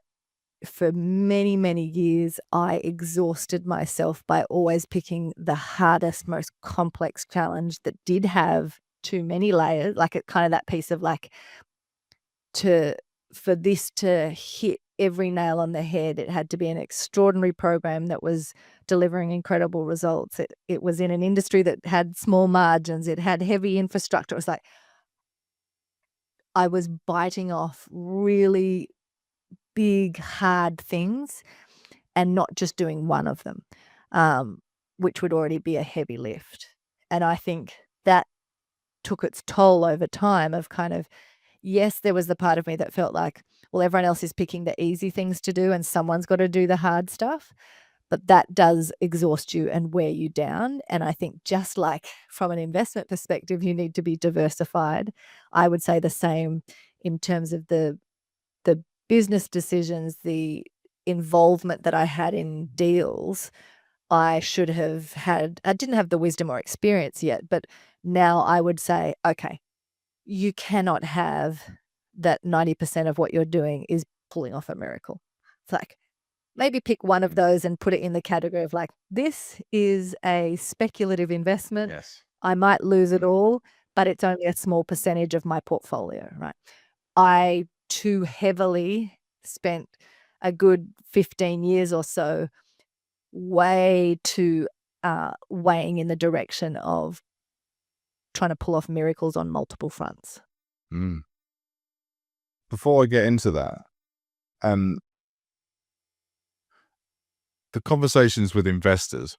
for many, many years, I exhausted myself by always picking the hardest, most complex challenge that did have too many layers, like it kind of that piece of like, for this to hit every nail on the head, it had to be an extraordinary program that was delivering incredible results. It was in an industry that had small margins. It had heavy infrastructure. It was like I was biting off really big, hard things and not just doing one of them, which would already be a heavy lift. And I think that took its toll over time of kind of, yes, there was the part of me that felt like, well, everyone else is picking the easy things to do and someone's got to do the hard stuff. But that does exhaust you and wear you down. And I think just like from an investment perspective, you need to be diversified. I would say the same in terms of the business decisions, the involvement that I had in deals. I didn't have the wisdom or experience yet, but now I would say, okay, you cannot have that 90% of what you're doing is pulling off a miracle. It's like, maybe pick one of those and put it in the category of like, this is a speculative investment. Yes. I might lose it all, but it's only a small percentage of my portfolio, right? I too heavily spent a good 15 years or so way too weighing in the direction of trying to pull off miracles on multiple fronts. Before I get into that, the conversations with investors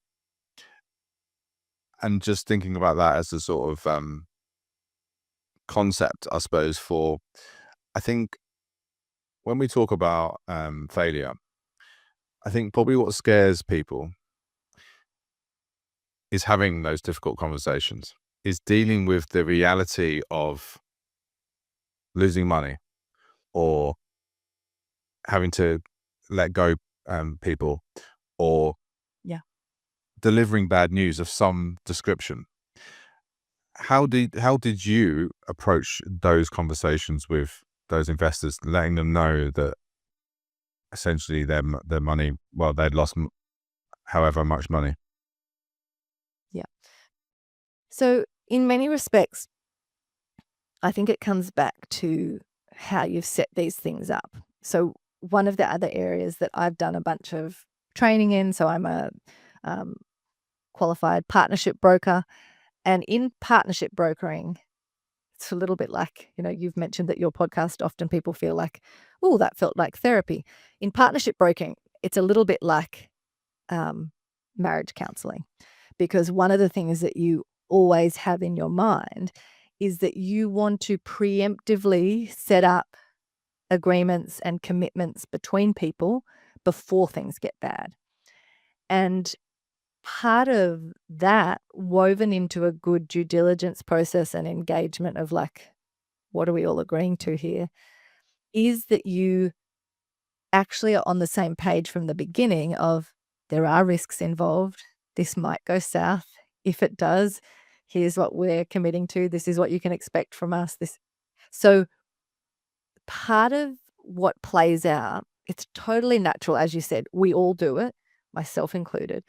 and just thinking about that as a sort of concept, I suppose, I think when we talk about failure, I think probably what scares people is having those difficult conversations, is dealing with the reality of losing money or having to let go people or Yeah. delivering bad news of some description. how did you approach those conversations with those investors, letting them know that essentially their money, well, they'd lost however much money? Yeah. So in many respects, I think it comes back to how you've set these things up. So one of the other areas that I've done a bunch of training in, so I'm a qualified partnership broker, and in partnership brokering, it's a little bit like, you've mentioned that your podcast, often people feel like, oh, that felt like therapy. In partnership broking, it's a little bit like marriage counseling, because one of the things that you always have in your mind is that you want to preemptively set up agreements and commitments between people before things get bad. And part of that, woven into a good due diligence process and engagement of like, what are we all agreeing to here, is that you actually are on the same page from the beginning of, there are risks involved. This might go south. If it does, here's what we're committing to. This is what you can expect from us. So part of what plays out, it's totally natural, as you said, we all do it, myself included.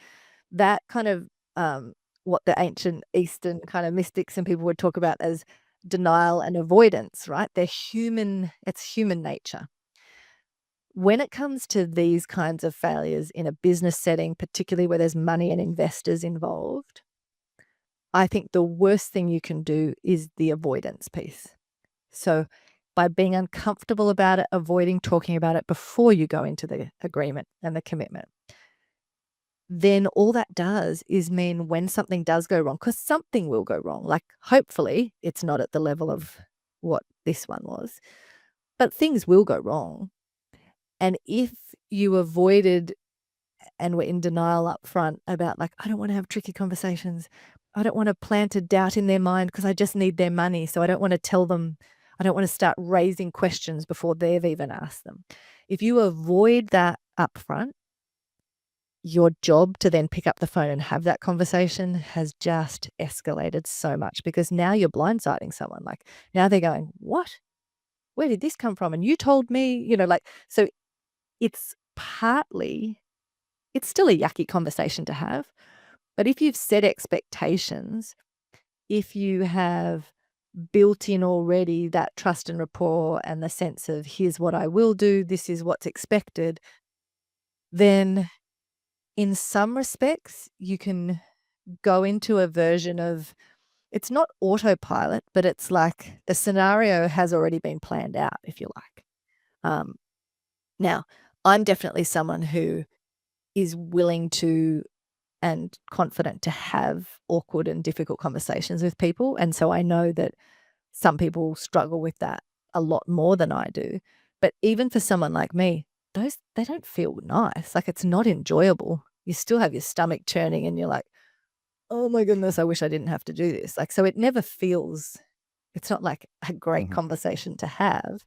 That kind of what the ancient Eastern kind of mystics and people would talk about as denial and avoidance, right? It's human nature. When it comes to these kinds of failures in a business setting, particularly where there's money and investors involved, I think the worst thing you can do is the avoidance piece. So by being uncomfortable about it, avoiding talking about it before you go into the agreement and the commitment, then all that does is mean when something does go wrong, because something will go wrong, like hopefully it's not at the level of what this one was, but things will go wrong. And if you avoided and were in denial up front about like, I don't want to have tricky conversations. I don't want to plant a doubt in their mind because I just need their money. So I don't want to tell them, I don't want to start raising questions before they've even asked them. If you avoid that up front, your job to then pick up the phone and have that conversation has just escalated so much, because now you're blindsiding someone. Like now they're going, what? Where did this come from? And you told me, so it's still a yucky conversation to have. But if you've set expectations, if you have built in already that trust and rapport and the sense of here's what I will do, this is what's expected, then in some respects, you can go into a version of, it's not autopilot, but it's like the scenario has already been planned out, if you like. Now, I'm definitely someone who is willing to and confident to have awkward and difficult conversations with people. And so I know that some people struggle with that a lot more than I do. But even for someone like me, they don't feel nice. Like it's not enjoyable. You still have your stomach churning and you're like, oh my goodness, I wish I didn't have to do this. Like, so it never feels, it's not like a great conversation to have.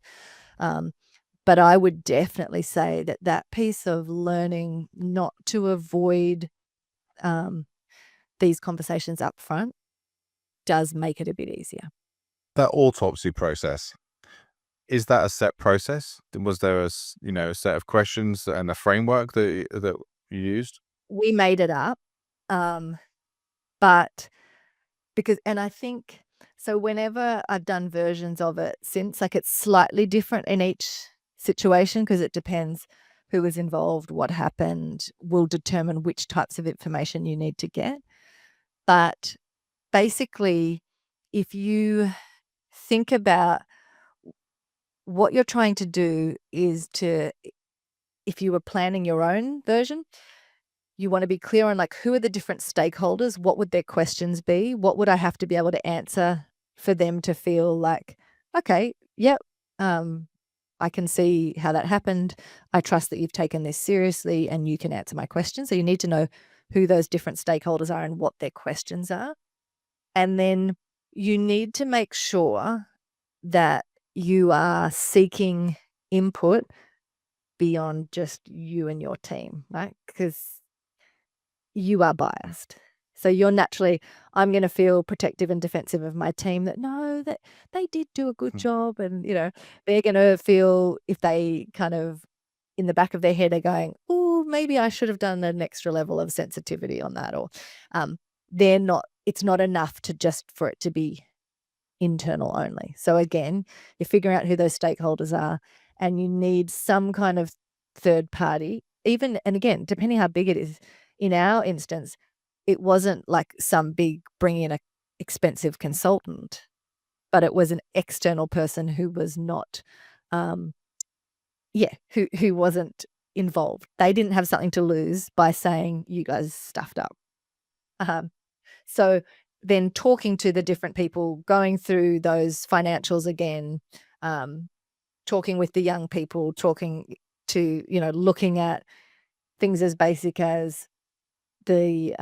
But I would definitely say that piece of learning not to avoid these conversations up front does make it a bit easier. That autopsy process, is that a set process? Was there a set of questions and a framework that you used? We made it up, but and I think, so whenever I've done versions of it since, like it's slightly different in each situation because it depends who was involved, what happened, will determine which types of information you need to get. But basically, if you think about what you're trying to do is if you were planning your own version, you want to be clear on like, who are the different stakeholders? What would their questions be? What would I have to be able to answer for them to feel like, okay, yep, I can see how that happened. I trust that you've taken this seriously and you can answer my questions. So you need to know who those different stakeholders are and what their questions are. And then you need to make sure that you are seeking input beyond just you and your team, right? Because you are biased. So you're naturally, I'm going to feel protective and defensive of my team that no, that they did do a good job. And, they're going to feel if they kind of in the back of their head are going, oh, maybe I should have done an extra level of sensitivity on that. Or it's not enough to just for it to be internal only. So again, you're figuring out who those stakeholders are and you need some kind of third party, even, and again, depending how big it is. In our instance, it wasn't like some big bring in a expensive consultant, but it was an external person who was not, who wasn't involved. They didn't have something to lose by saying you guys stuffed up. So then talking to the different people, going through those financials again, talking with the young people, talking to, looking at things as basic as the,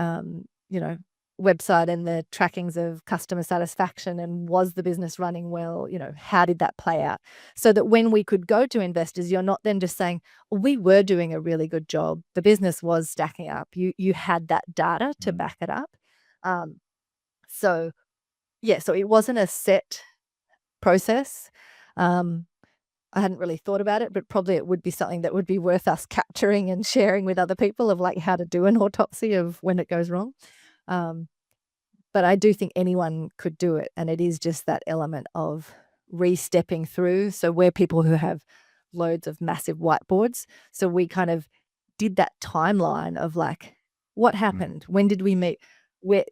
website and the trackings of customer satisfaction and was the business running well, how did that play out? So that when we could go to investors, you're not then just saying, well, we were doing a really good job. The business was stacking up. You had that data to back it up. So it wasn't a set process. I hadn't really thought about it, but probably it would be something that would be worth us capturing and sharing with other people of like how to do an autopsy of when it goes wrong. But I do think anyone could do it. And it is just that element of re-stepping through. So we're people who have loads of massive whiteboards. So we kind of did that timeline of like, what happened? When did we meet?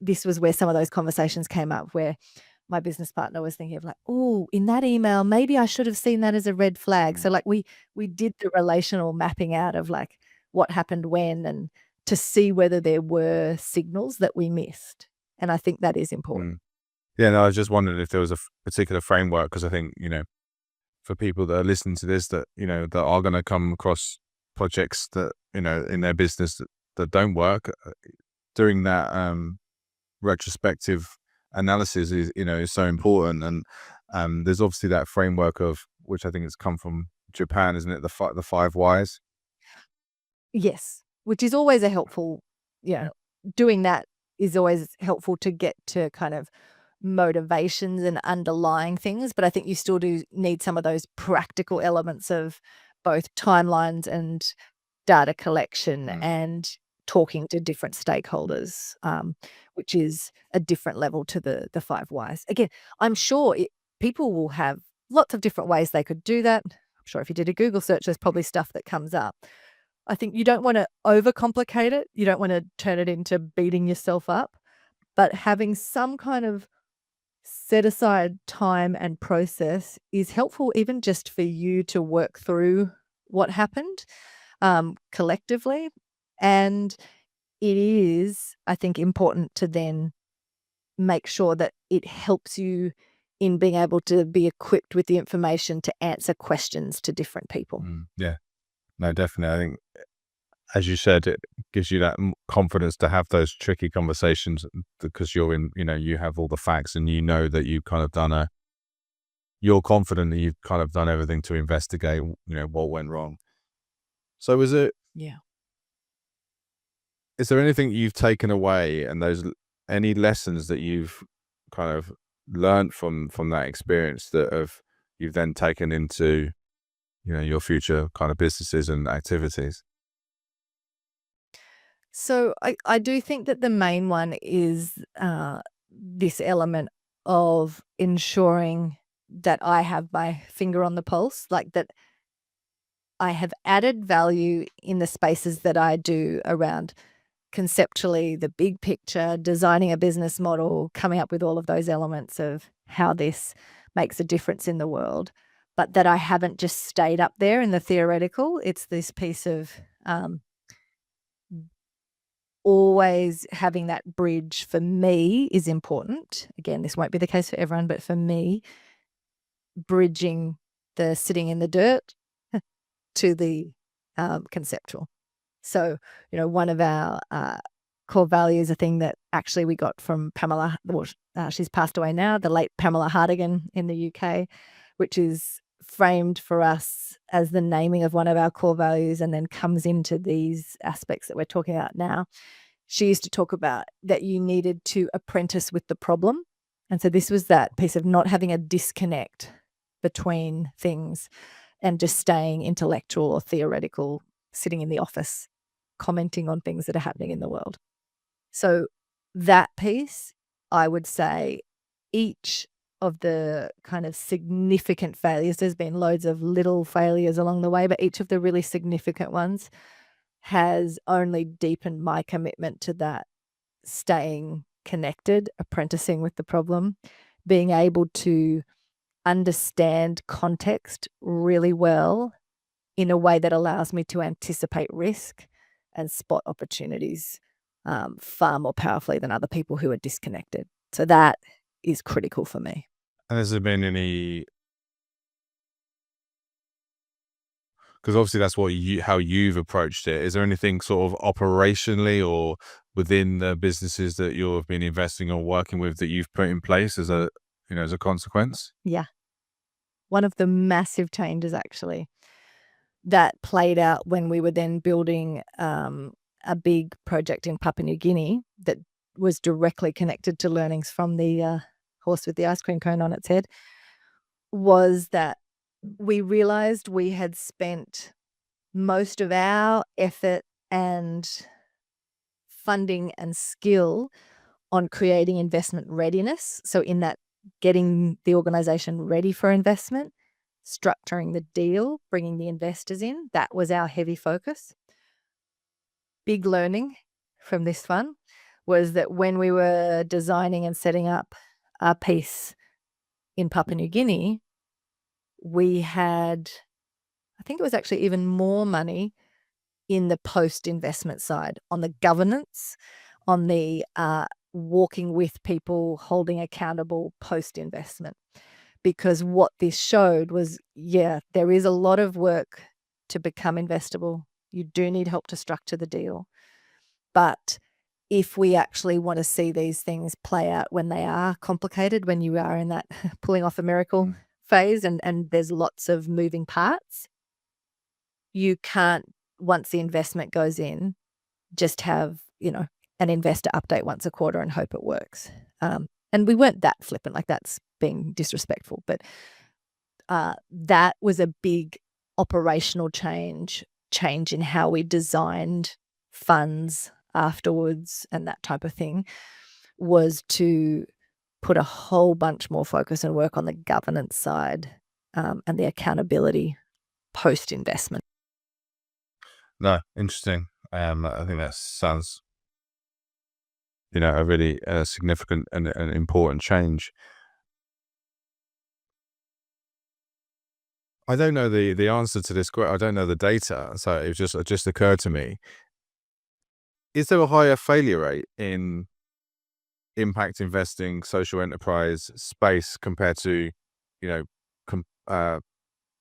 This was where some of those conversations came up where my business partner was thinking of like, oh, in that email, maybe I should have seen that as a red flag. So like we did the relational mapping out of like what happened when and to see whether there were signals that we missed. And I think that is important. Yeah, no, I was just wondering if there was a particular framework because I think, for people that are listening to this that, that are going to come across projects that, in their business that don't work, doing that retrospective analysis is so important. And there's obviously that framework of which I think it's come from Japan, isn't it? The 5 whys. Yes, which is always a helpful, doing that is always helpful to get to kind of motivations and underlying things. But I think you still do need some of those practical elements of both timelines and data collection and talking to different stakeholders, which is a different level to the 5 whys. Again, I'm sure people will have lots of different ways they could do that. I'm sure if you did a Google search, there's probably stuff that comes up. I think you don't want to overcomplicate it. You don't want to turn it into beating yourself up, but having some kind of set aside time and process is helpful even just for you to work through what happened collectively. And it is, I think, important to then make sure that it helps you in being able to be equipped with the information to answer questions to different people. Yeah, no, definitely. I think, as you said, it gives you that confidence to have those tricky conversations because you're in, you have all the facts and that you've kind of you're confident that you've kind of done everything to investigate, what went wrong. So is there anything you've taken away and any lessons that you've kind of learned from that experience that you've then taken into, your future kind of businesses and activities? So I do think that the main one is this element of ensuring that I have my finger on the pulse, like that I have added value in the spaces that I do around conceptually the big picture, designing a business model, coming up with all of those elements of how this makes a difference in the world, but that I haven't just stayed up there in the theoretical. It's this piece of always having that bridge for me is important. Again, this won't be the case for everyone, but for me, bridging the sitting in the dirt to the conceptual. So, one of our core values, a thing that actually we got from Pamela, she's passed away now, the late Pamela Hartigan in the UK, which is framed for us as the naming of one of our core values and then comes into these aspects that we're talking about now. she used to talk about that you needed to apprentice with the problem. And so this was that piece of not having a disconnect between things and just staying intellectual or theoretical, sitting in the office, commenting on things that are happening in the world. So that piece, I would say, each of the kind of significant failures, there's been loads of little failures along the way, but each of the really significant ones has only deepened my commitment to that staying connected, apprenticing with the problem, being able to understand context really well in a way that allows me to anticipate risk and spot opportunities far more powerfully than other people who are disconnected. So that is critical for me. And has there been any, because obviously that's how you've approached it. Is there anything sort of operationally or within the businesses that you've been investing or working with that you've put in place as a consequence? Yeah. One of the massive changes actually that played out when we were then building a big project in Papua New Guinea that was directly connected to learnings from the horse with the ice cream cone on its head was that we realized we had spent most of our effort and funding and skill on creating investment readiness. So in that, getting the organization ready for investment, structuring the deal, bringing the investors in, that was our heavy focus. Big learning from this one was that when we were designing and setting up our piece in Papua New Guinea, we had, I think it was actually even more money in the post-investment side, on the governance, on the walking with people, holding accountable post-investment. Because what this showed was, yeah, there is a lot of work to become investable. You do need help to structure the deal. But if we actually want to see these things play out when they are complicated, when you are in that pulling off a miracle phase and there's lots of moving parts, you can't, once the investment goes in, just have, an investor update once a quarter and hope it works. And we weren't that flippant, like that's being disrespectful, but that was a big operational change in how we designed funds afterwards and that type of thing, was to put a whole bunch more focus and work on the governance side and the accountability post-investment. No, interesting. I think that sounds, a really significant and important change. I don't know the answer to this. I don't know the data, so it just occurred to me. Is there a higher failure rate in impact investing, social enterprise space compared to,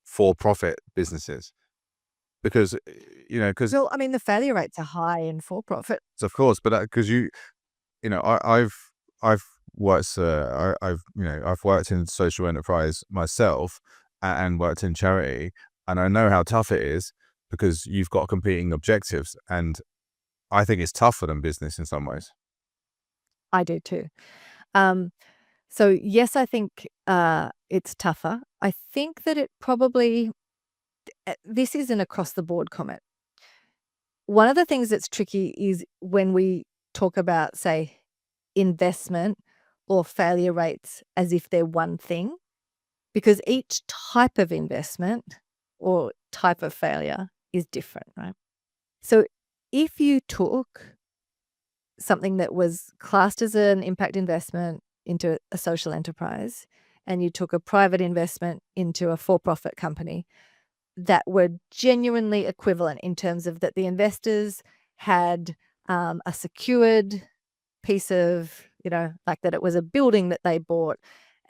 for-profit businesses? Because, Well, I mean, the failure rates are high in for-profit. of course, but because I've worked, I've worked in social enterprise myself and worked in charity, and I know how tough it is because you've got competing objectives, and I think it's tougher than business in some ways. I do too. So yes, I think it's tougher. I think that it probably, this is an across the board comment. One of the things that's tricky is when we talk about, say, investment or failure rates as if they're one thing, because each type of investment or type of failure is different, right? So if you took something that was classed as an impact investment into a social enterprise, and you took a private investment into a for-profit company that were genuinely equivalent in terms of that the investors had a secured piece of, like that it was a building that they bought,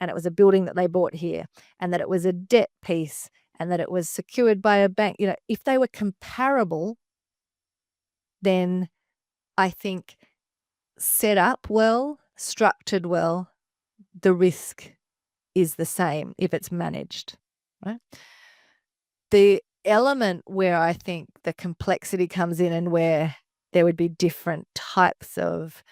and it was a building that they bought here, and that it was a debt piece, and that it was secured by a bank, if they were comparable, then I think set up well, structured well, the risk is the same if it's managed, right? The element where I think the complexity comes in and where there would be different types of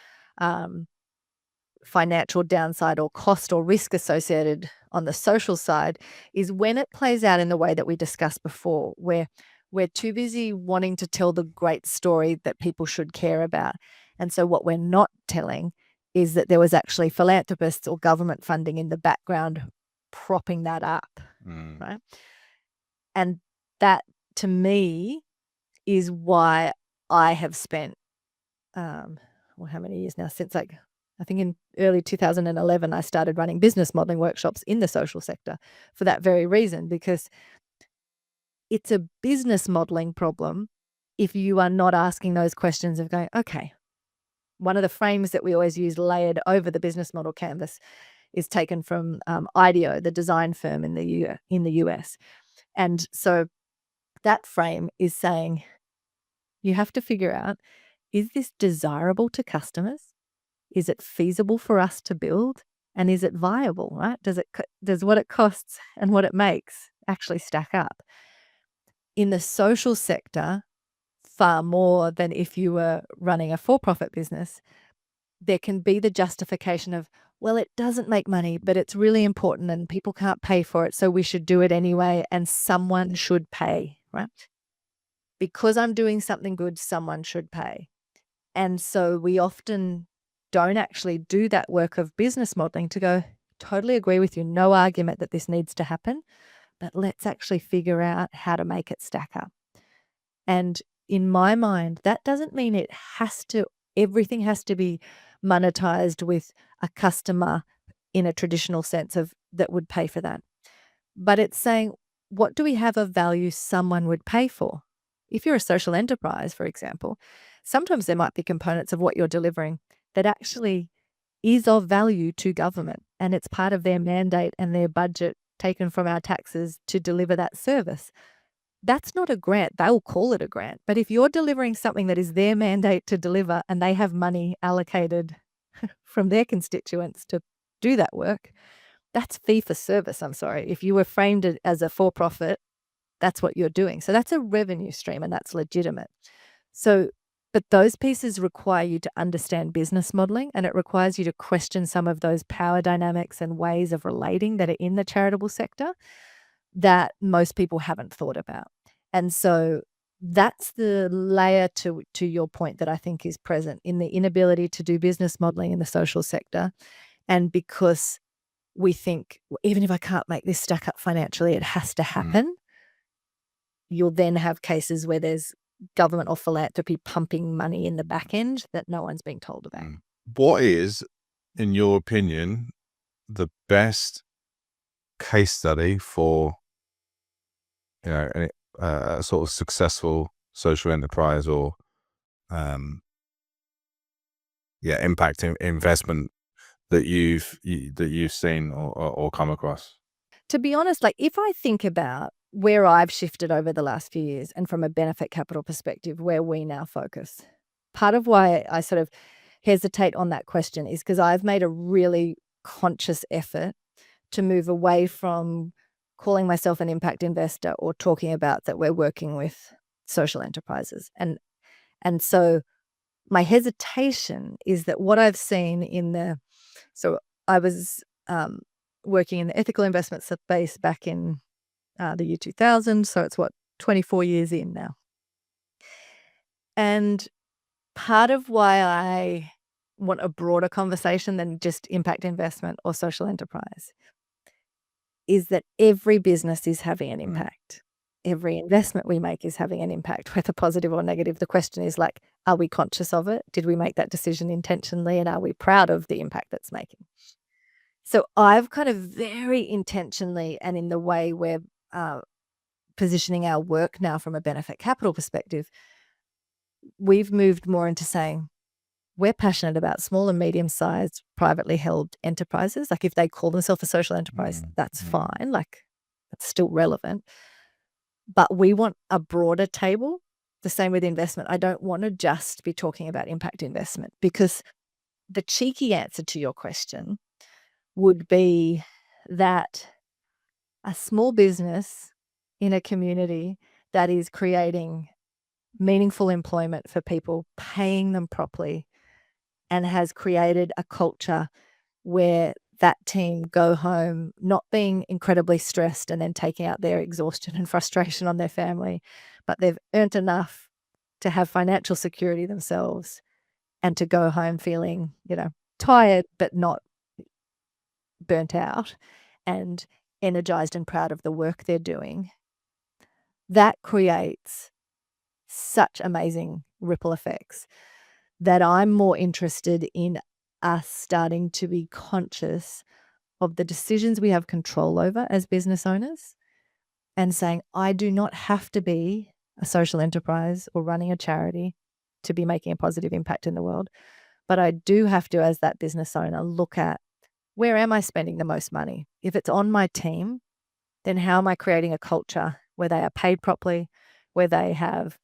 financial downside or cost or risk associated on the social side, is when it plays out in the way that we discussed before, where we're too busy wanting to tell the great story that people should care about. And so what we're not telling is that there was actually philanthropists or government funding in the background propping that up, right? And that, to me, is why I have spent, how many years now? Since I think in early 2011, I started running business modeling workshops in the social sector for that very reason, because it's a business modeling problem if you are not asking those questions of going, okay, one of the frames that we always use layered over the business model canvas is taken from IDEO, the design firm in the US. And so that frame is saying, you have to figure out, is this desirable to customers? Is it feasible for us to build? And is it viable, right? Does what it costs and what it makes actually stack up? In the social sector, far more than if you were running a for-profit business, there can be the justification of, well, it doesn't make money, but it's really important and people can't pay for it, so we should do it anyway, and someone should pay, right? Because I'm doing something good, someone should pay. And so we often don't actually do that work of business modeling to go, totally agree with you, no argument that this needs to happen, but let's actually figure out how to make it stack up. And in my mind, that doesn't mean everything has to be monetized with a customer in a traditional sense of that would pay for that. But it's saying, what do we have of value someone would pay for? If you're a social enterprise, for example, sometimes there might be components of what you're delivering that actually is of value to government, and it's part of their mandate and their budget taken from our taxes to deliver that service. That's not a grant. They'll call it a grant. But if you're delivering something that is their mandate to deliver and they have money allocated from their constituents to do that work, that's fee for service. I'm sorry. If you were framed it as a for-profit, that's what you're doing. So that's a revenue stream and that's legitimate. So, but those pieces require you to understand business modeling, and it requires you to question some of those power dynamics and ways of relating that are in the charitable sector that most people haven't thought about. And so that's the layer to your point that I think is present in the inability to do business modeling in the social sector. And because we think, well, even if I can't make this stack up financially, it has to happen. You'll then have cases where there's government or philanthropy pumping money in the back end that no one's being told about. What is, in your opinion, the best case study for a sort of successful social enterprise or impact investment that you've seen or come across? To be honest, like if I think about where I've shifted over the last few years and from a benefit capital perspective, where we now focus, part of why I sort of hesitate on that question is because I've made a really conscious effort to move away from calling myself an impact investor or talking about that we're working with social enterprises. And so my hesitation is that what I've seen so I was working in the ethical investment space back in the year 2000. So it's 24 years in now. And part of why I want a broader conversation than just impact investment or social enterprise is that every business is having an impact. Every investment we make is having an impact, whether positive or negative. The question is like, are we conscious of it? Did we make that decision intentionally? And are we proud of the impact that's making? So I've kind of very intentionally, and in the way we're positioning our work now from a benefit capital perspective, we've moved more into saying we're passionate about small and medium-sized privately held enterprises. Like if they call themselves a social enterprise, that's fine. Like that's still relevant. But we want a broader table. The same with investment. I don't want to just be talking about impact investment, because the cheeky answer to your question would be that a small business in a community that is creating meaningful employment for people, paying them properly, and has created a culture where that team go home not being incredibly stressed and then taking out their exhaustion and frustration on their family, but they've earned enough to have financial security themselves and to go home feeling, tired but not burnt out and energized and proud of the work they're doing. That creates such amazing ripple effects that I'm more interested in us starting to be conscious of the decisions we have control over as business owners and saying, I do not have to be a social enterprise or running a charity to be making a positive impact in the world. But I do have to, as that business owner, look at, where am I spending the most money? If it's on my team, then how am I creating a culture where they are paid properly, where they have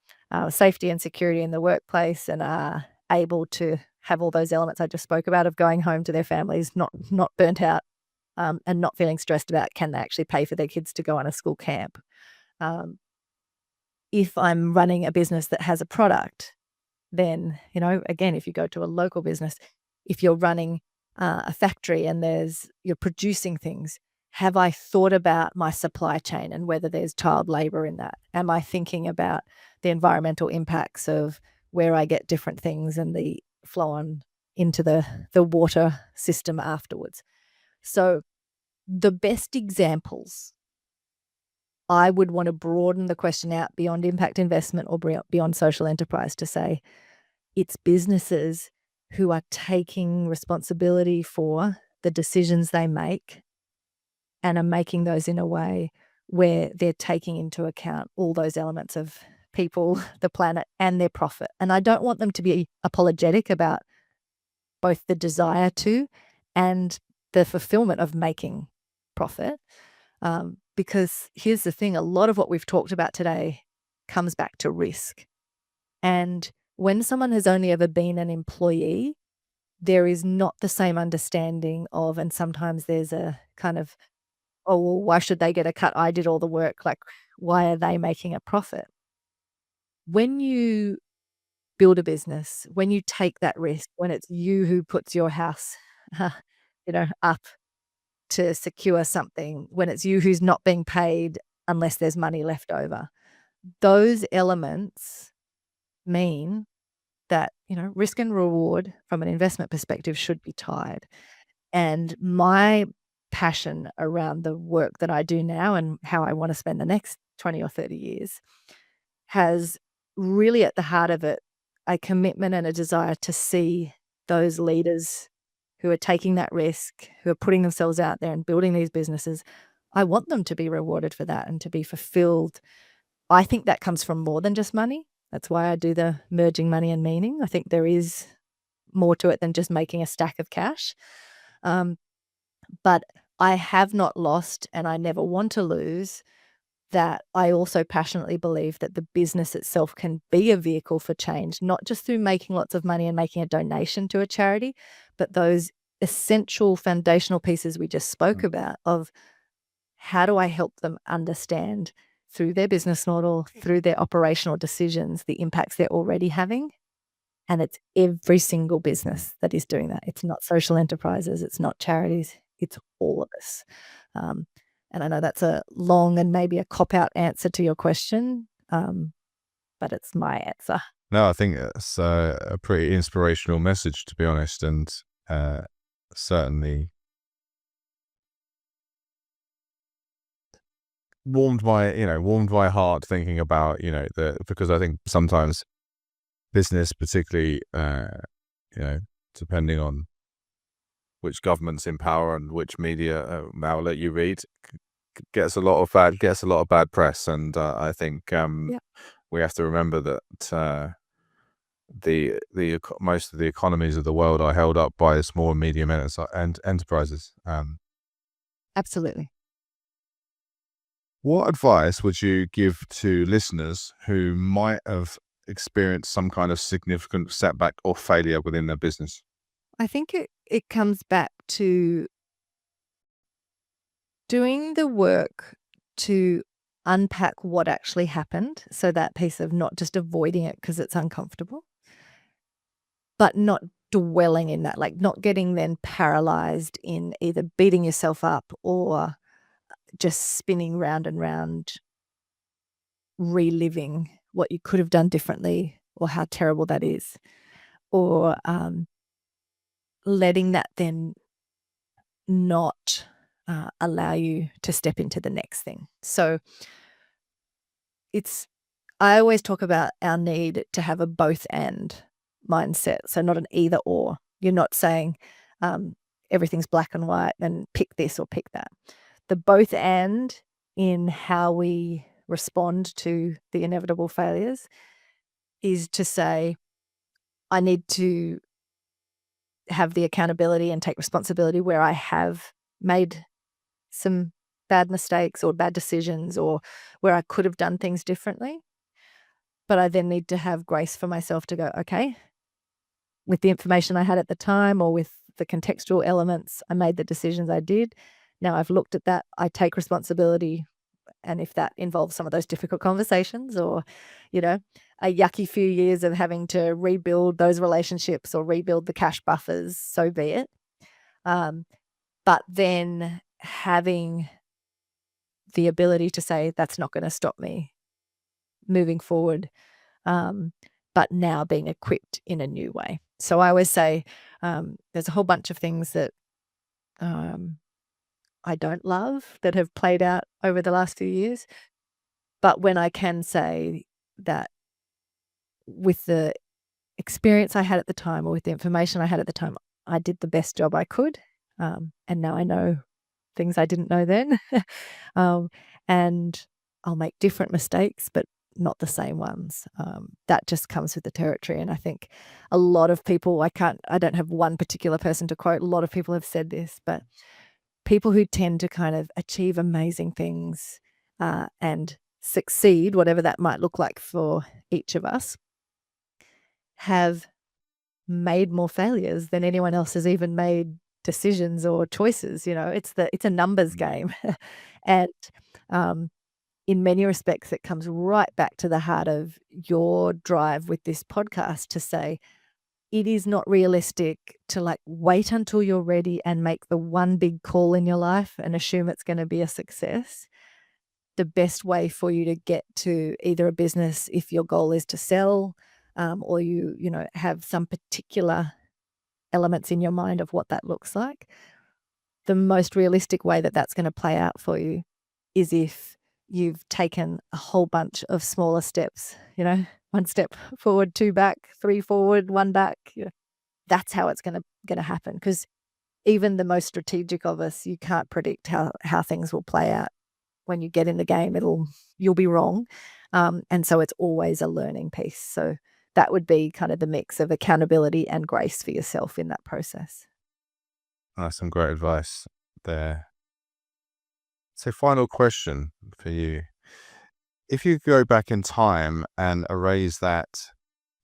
safety and security in the workplace and are able to have all those elements I just spoke about of going home to their families, not burnt out, and not feeling stressed about, can they actually pay for their kids to go on a school camp? If I'm running a business that has a product, then, again, if you go to a local business, if you're running a factory and you're producing things, have I thought about my supply chain and whether there's child labor in that? Am I thinking about the environmental impacts of where I get different things and the flow on into the water system afterwards? So the best examples, I would want to broaden the question out beyond impact investment or beyond social enterprise to say, it's businesses who are taking responsibility for the decisions they make and are making those in a way where they're taking into account all those elements of people, the planet, and their profit. And I don't want them to be apologetic about both the desire to and the fulfillment of making profit. Because here's the thing, a lot of what we've talked about today comes back to risk. And when someone has only ever been an employee, there is not the same understanding of, and sometimes there's a kind of, oh, well, why should they get a cut? I did all the work. Like, why are they making a profit? When you build a business, when you take that risk, when it's you who puts your house, up to secure something, when it's you who's not being paid unless there's money left over, those elements mean that, risk and reward from an investment perspective should be tied. And my passion around the work that I do now and how I want to spend the next 20 or 30 years has really at the heart of it a commitment and a desire to see those leaders who are taking that risk, who are putting themselves out there and building these businesses. I want them to be rewarded for that and to be fulfilled. I think that comes from more than just money. That's why I do the merging money and meaning. I think there is more to it than just making a stack of cash. But I have not lost, and I never want to lose, that I also passionately believe that the business itself can be a vehicle for change, not just through making lots of money and making a donation to a charity, but those essential foundational pieces we just spoke about of how do I help them understand through their business model, through their operational decisions, the impacts they're already having. And it's every single business that is doing that. It's not social enterprises, it's not charities, it's all of us. And I know that's a long and maybe a cop-out answer to your question, but it's my answer. No, I think it's a pretty inspirational message, to be honest, and certainly warmed my heart thinking about, because I think sometimes business, particularly, depending on which government's in power and which media outlet you read, gets a lot of bad press, and I think we have to remember that most of the economies of the world are held up by small and medium enterprises. Absolutely. What advice would you give to listeners who might have experienced some kind of significant setback or failure within their business? I think it comes back to doing the work to unpack what actually happened. So that piece of not just avoiding it because it's uncomfortable, but not dwelling in that, like not getting then paralyzed in either beating yourself up or just spinning round and round, reliving what you could have done differently or how terrible that is, or letting that then not allow you to step into the next thing. So I always talk about our need to have a both and mindset. So not an either or. You're not saying everything's black and white and pick this or pick that. The both and in how we respond to the inevitable failures is to say, I need to have the accountability and take responsibility where I have made some bad mistakes or bad decisions or where I could have done things differently. But I then need to have grace for myself to go, okay, with the information I had at the time or with the contextual elements, I made the decisions I did. Now I've looked at that, I take responsibility. And if that involves some of those difficult conversations or, a yucky few years of having to rebuild those relationships or rebuild the cash buffers, so be it. But then having the ability to say, that's not going to stop me moving forward, but now being equipped in a new way. So I always say there's a whole bunch of things that I don't love that have played out over the last few years. But when I can say that with the experience I had at the time or with the information I had at the time, I did the best job I could. And now I know things I didn't know then. And I'll make different mistakes, but not the same ones. That just comes with the territory. And I think a lot of people, I don't have one particular person to quote. A lot of people have said this, but people who tend to kind of achieve amazing things and succeed, whatever that might look like for each of us, have made more failures than anyone else has even made decisions or choices. It's a numbers game. And in many respects, it comes right back to the heart of your drive with this podcast to say, it is not realistic to wait until you're ready and make the one big call in your life and assume it's going to be a success. The best way for you to get to either a business, if your goal is to sell, or you have some particular elements in your mind of what that looks like, the most realistic way that that's going to play out for you is if you've taken a whole bunch of smaller steps, 1 step forward, 2 back, 3 forward, 1 back. That's how it's going to happen, because even the most strategic of us, you can't predict how things will play out. When you get in the game, you'll be wrong. And so it's always a learning piece. So that would be kind of the mix of accountability and grace for yourself in that process. That's some great advice there. So final question for you. If you go back in time and erase that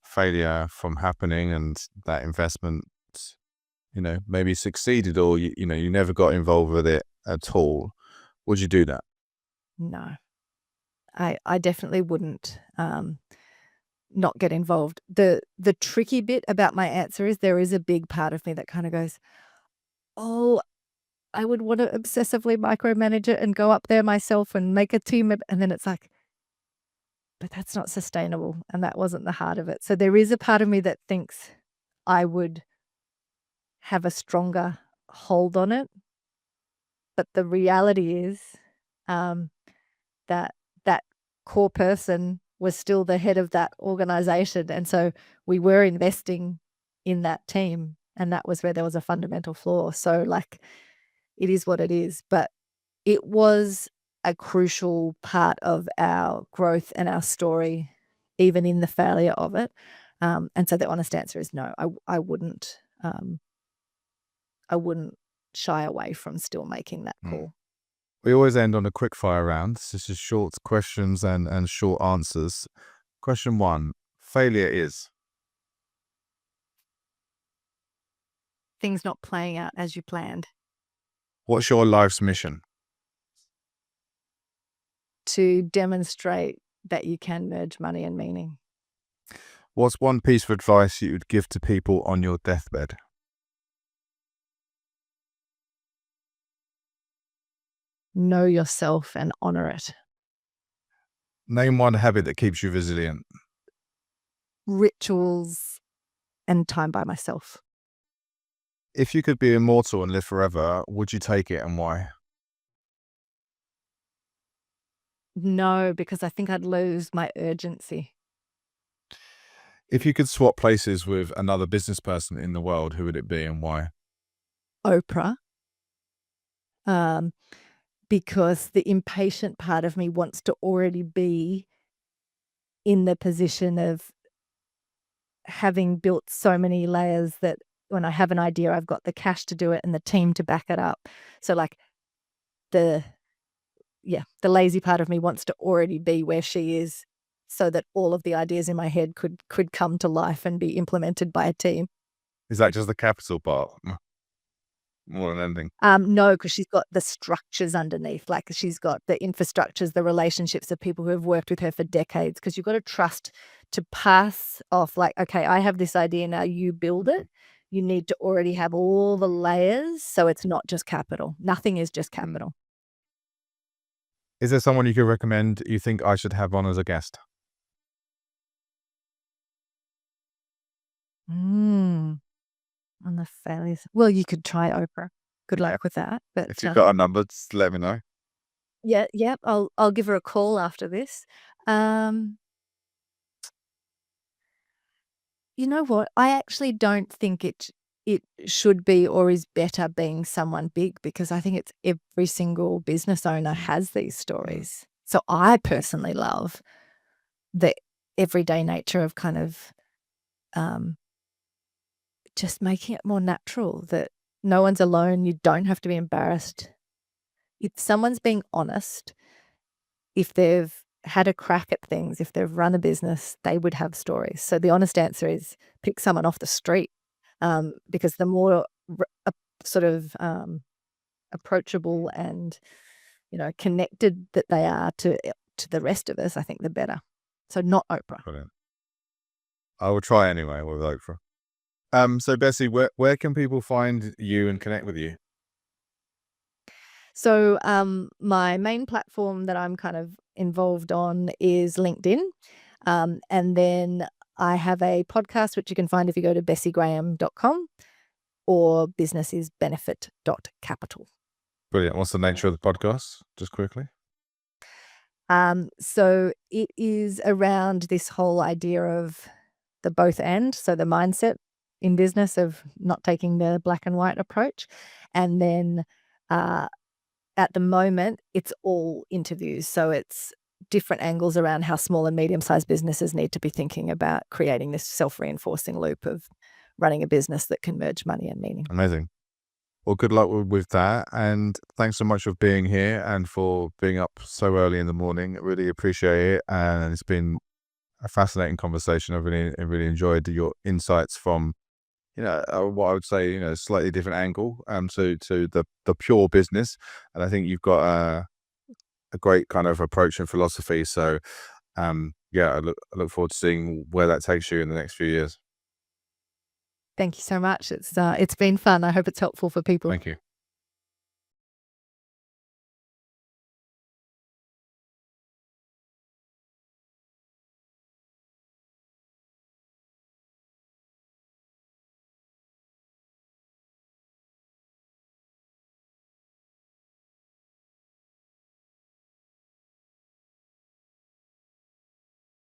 failure from happening and that investment, maybe succeeded or, you never got involved with it at all, would you do that? No, I definitely wouldn't not get involved. The tricky bit about my answer is there is a big part of me that kind of goes, oh, I would want to obsessively micromanage it and go up there myself and make a team. And then it's like, but that's not sustainable. And that wasn't the heart of it. So there is a part of me that thinks I would have a stronger hold on it. But the reality is that that core person was still the head of that organization. And so we were investing in that team. And that was where there was a fundamental flaw. So it is what it is. But it was a crucial part of our growth and our story, even in the failure of it. And so the honest answer is no, I wouldn't. I wouldn't shy away from still making that call. We always end on a quick fire round. This is short questions and short answers. Question 1, failure is? Things not playing out as you planned. What's your life's mission? to demonstrate that you can merge money and meaning. What's one piece of advice you would give to people on your deathbed? Know yourself and honor it. Name one habit that keeps you resilient. Rituals and time by myself. If you could be immortal and live forever, would you take it and why? No, because I think I'd lose my urgency. If you could swap places with another business person in the world, who would it be and why? Oprah. Because the impatient part of me wants to already be in the position of having built so many layers that when I have an idea, I've got the cash to do it and the team to back it up. So like the lazy part of me wants to already be where she is so that all of the ideas in my head could come to life and be implemented by a team. Is that just the capital part? More than anything. No, because she's got the structures underneath. Like she's got the infrastructures, the relationships of people who have worked with her for decades. Because you've got to trust to pass off like, okay, I have this idea now, you build it. You need to already have all the layers so it's not just capital. Nothing is just capital. Is there someone you could recommend you think I should have on as a guest? On the failures. Well, you could try Oprah. Good luck with that. But If you've got a number, just let me know. yeah, I'll give her a call after this. You know what? I actually don't think it should be or is better being someone big, because I think it's every single business owner has these stories. So I personally love the everyday nature of kind of just making it more natural, that no one's alone. You don't have to be embarrassed. If someone's being honest, if they've had a crack at things, if they've run a business, they would have stories. So the honest answer is pick someone off the street, because the more sort of approachable and connected that they are to the rest of us, I think the better. So not Oprah. Brilliant. I will try anyway with Oprah. So Bessi, where can people find you and connect with you? So my main platform that I'm kind of involved on is LinkedIn. And then I have a podcast, which you can find if you go to bessigraham.com or businessisbenefit.capital. Brilliant. What's the nature of the podcast? Just quickly. So it is around this whole idea of the both and. So the mindset in business of not taking the black and white approach. And then at the moment, it's all interviews. So it's different angles around how small and medium-sized businesses need to be thinking about creating this self-reinforcing loop of running a business that can merge money and meaning. Amazing. Well, good luck with that. And thanks so much for being here and for being up so early in the morning. Really appreciate it. And it's been a fascinating conversation. I really enjoyed your insights from, what I would say, slightly different angle to the pure business. And I think you've got a great kind of approach and philosophy. So, I look forward to seeing where that takes you in the next few years. Thank you so much. It's been fun. I hope it's helpful for people. Thank you.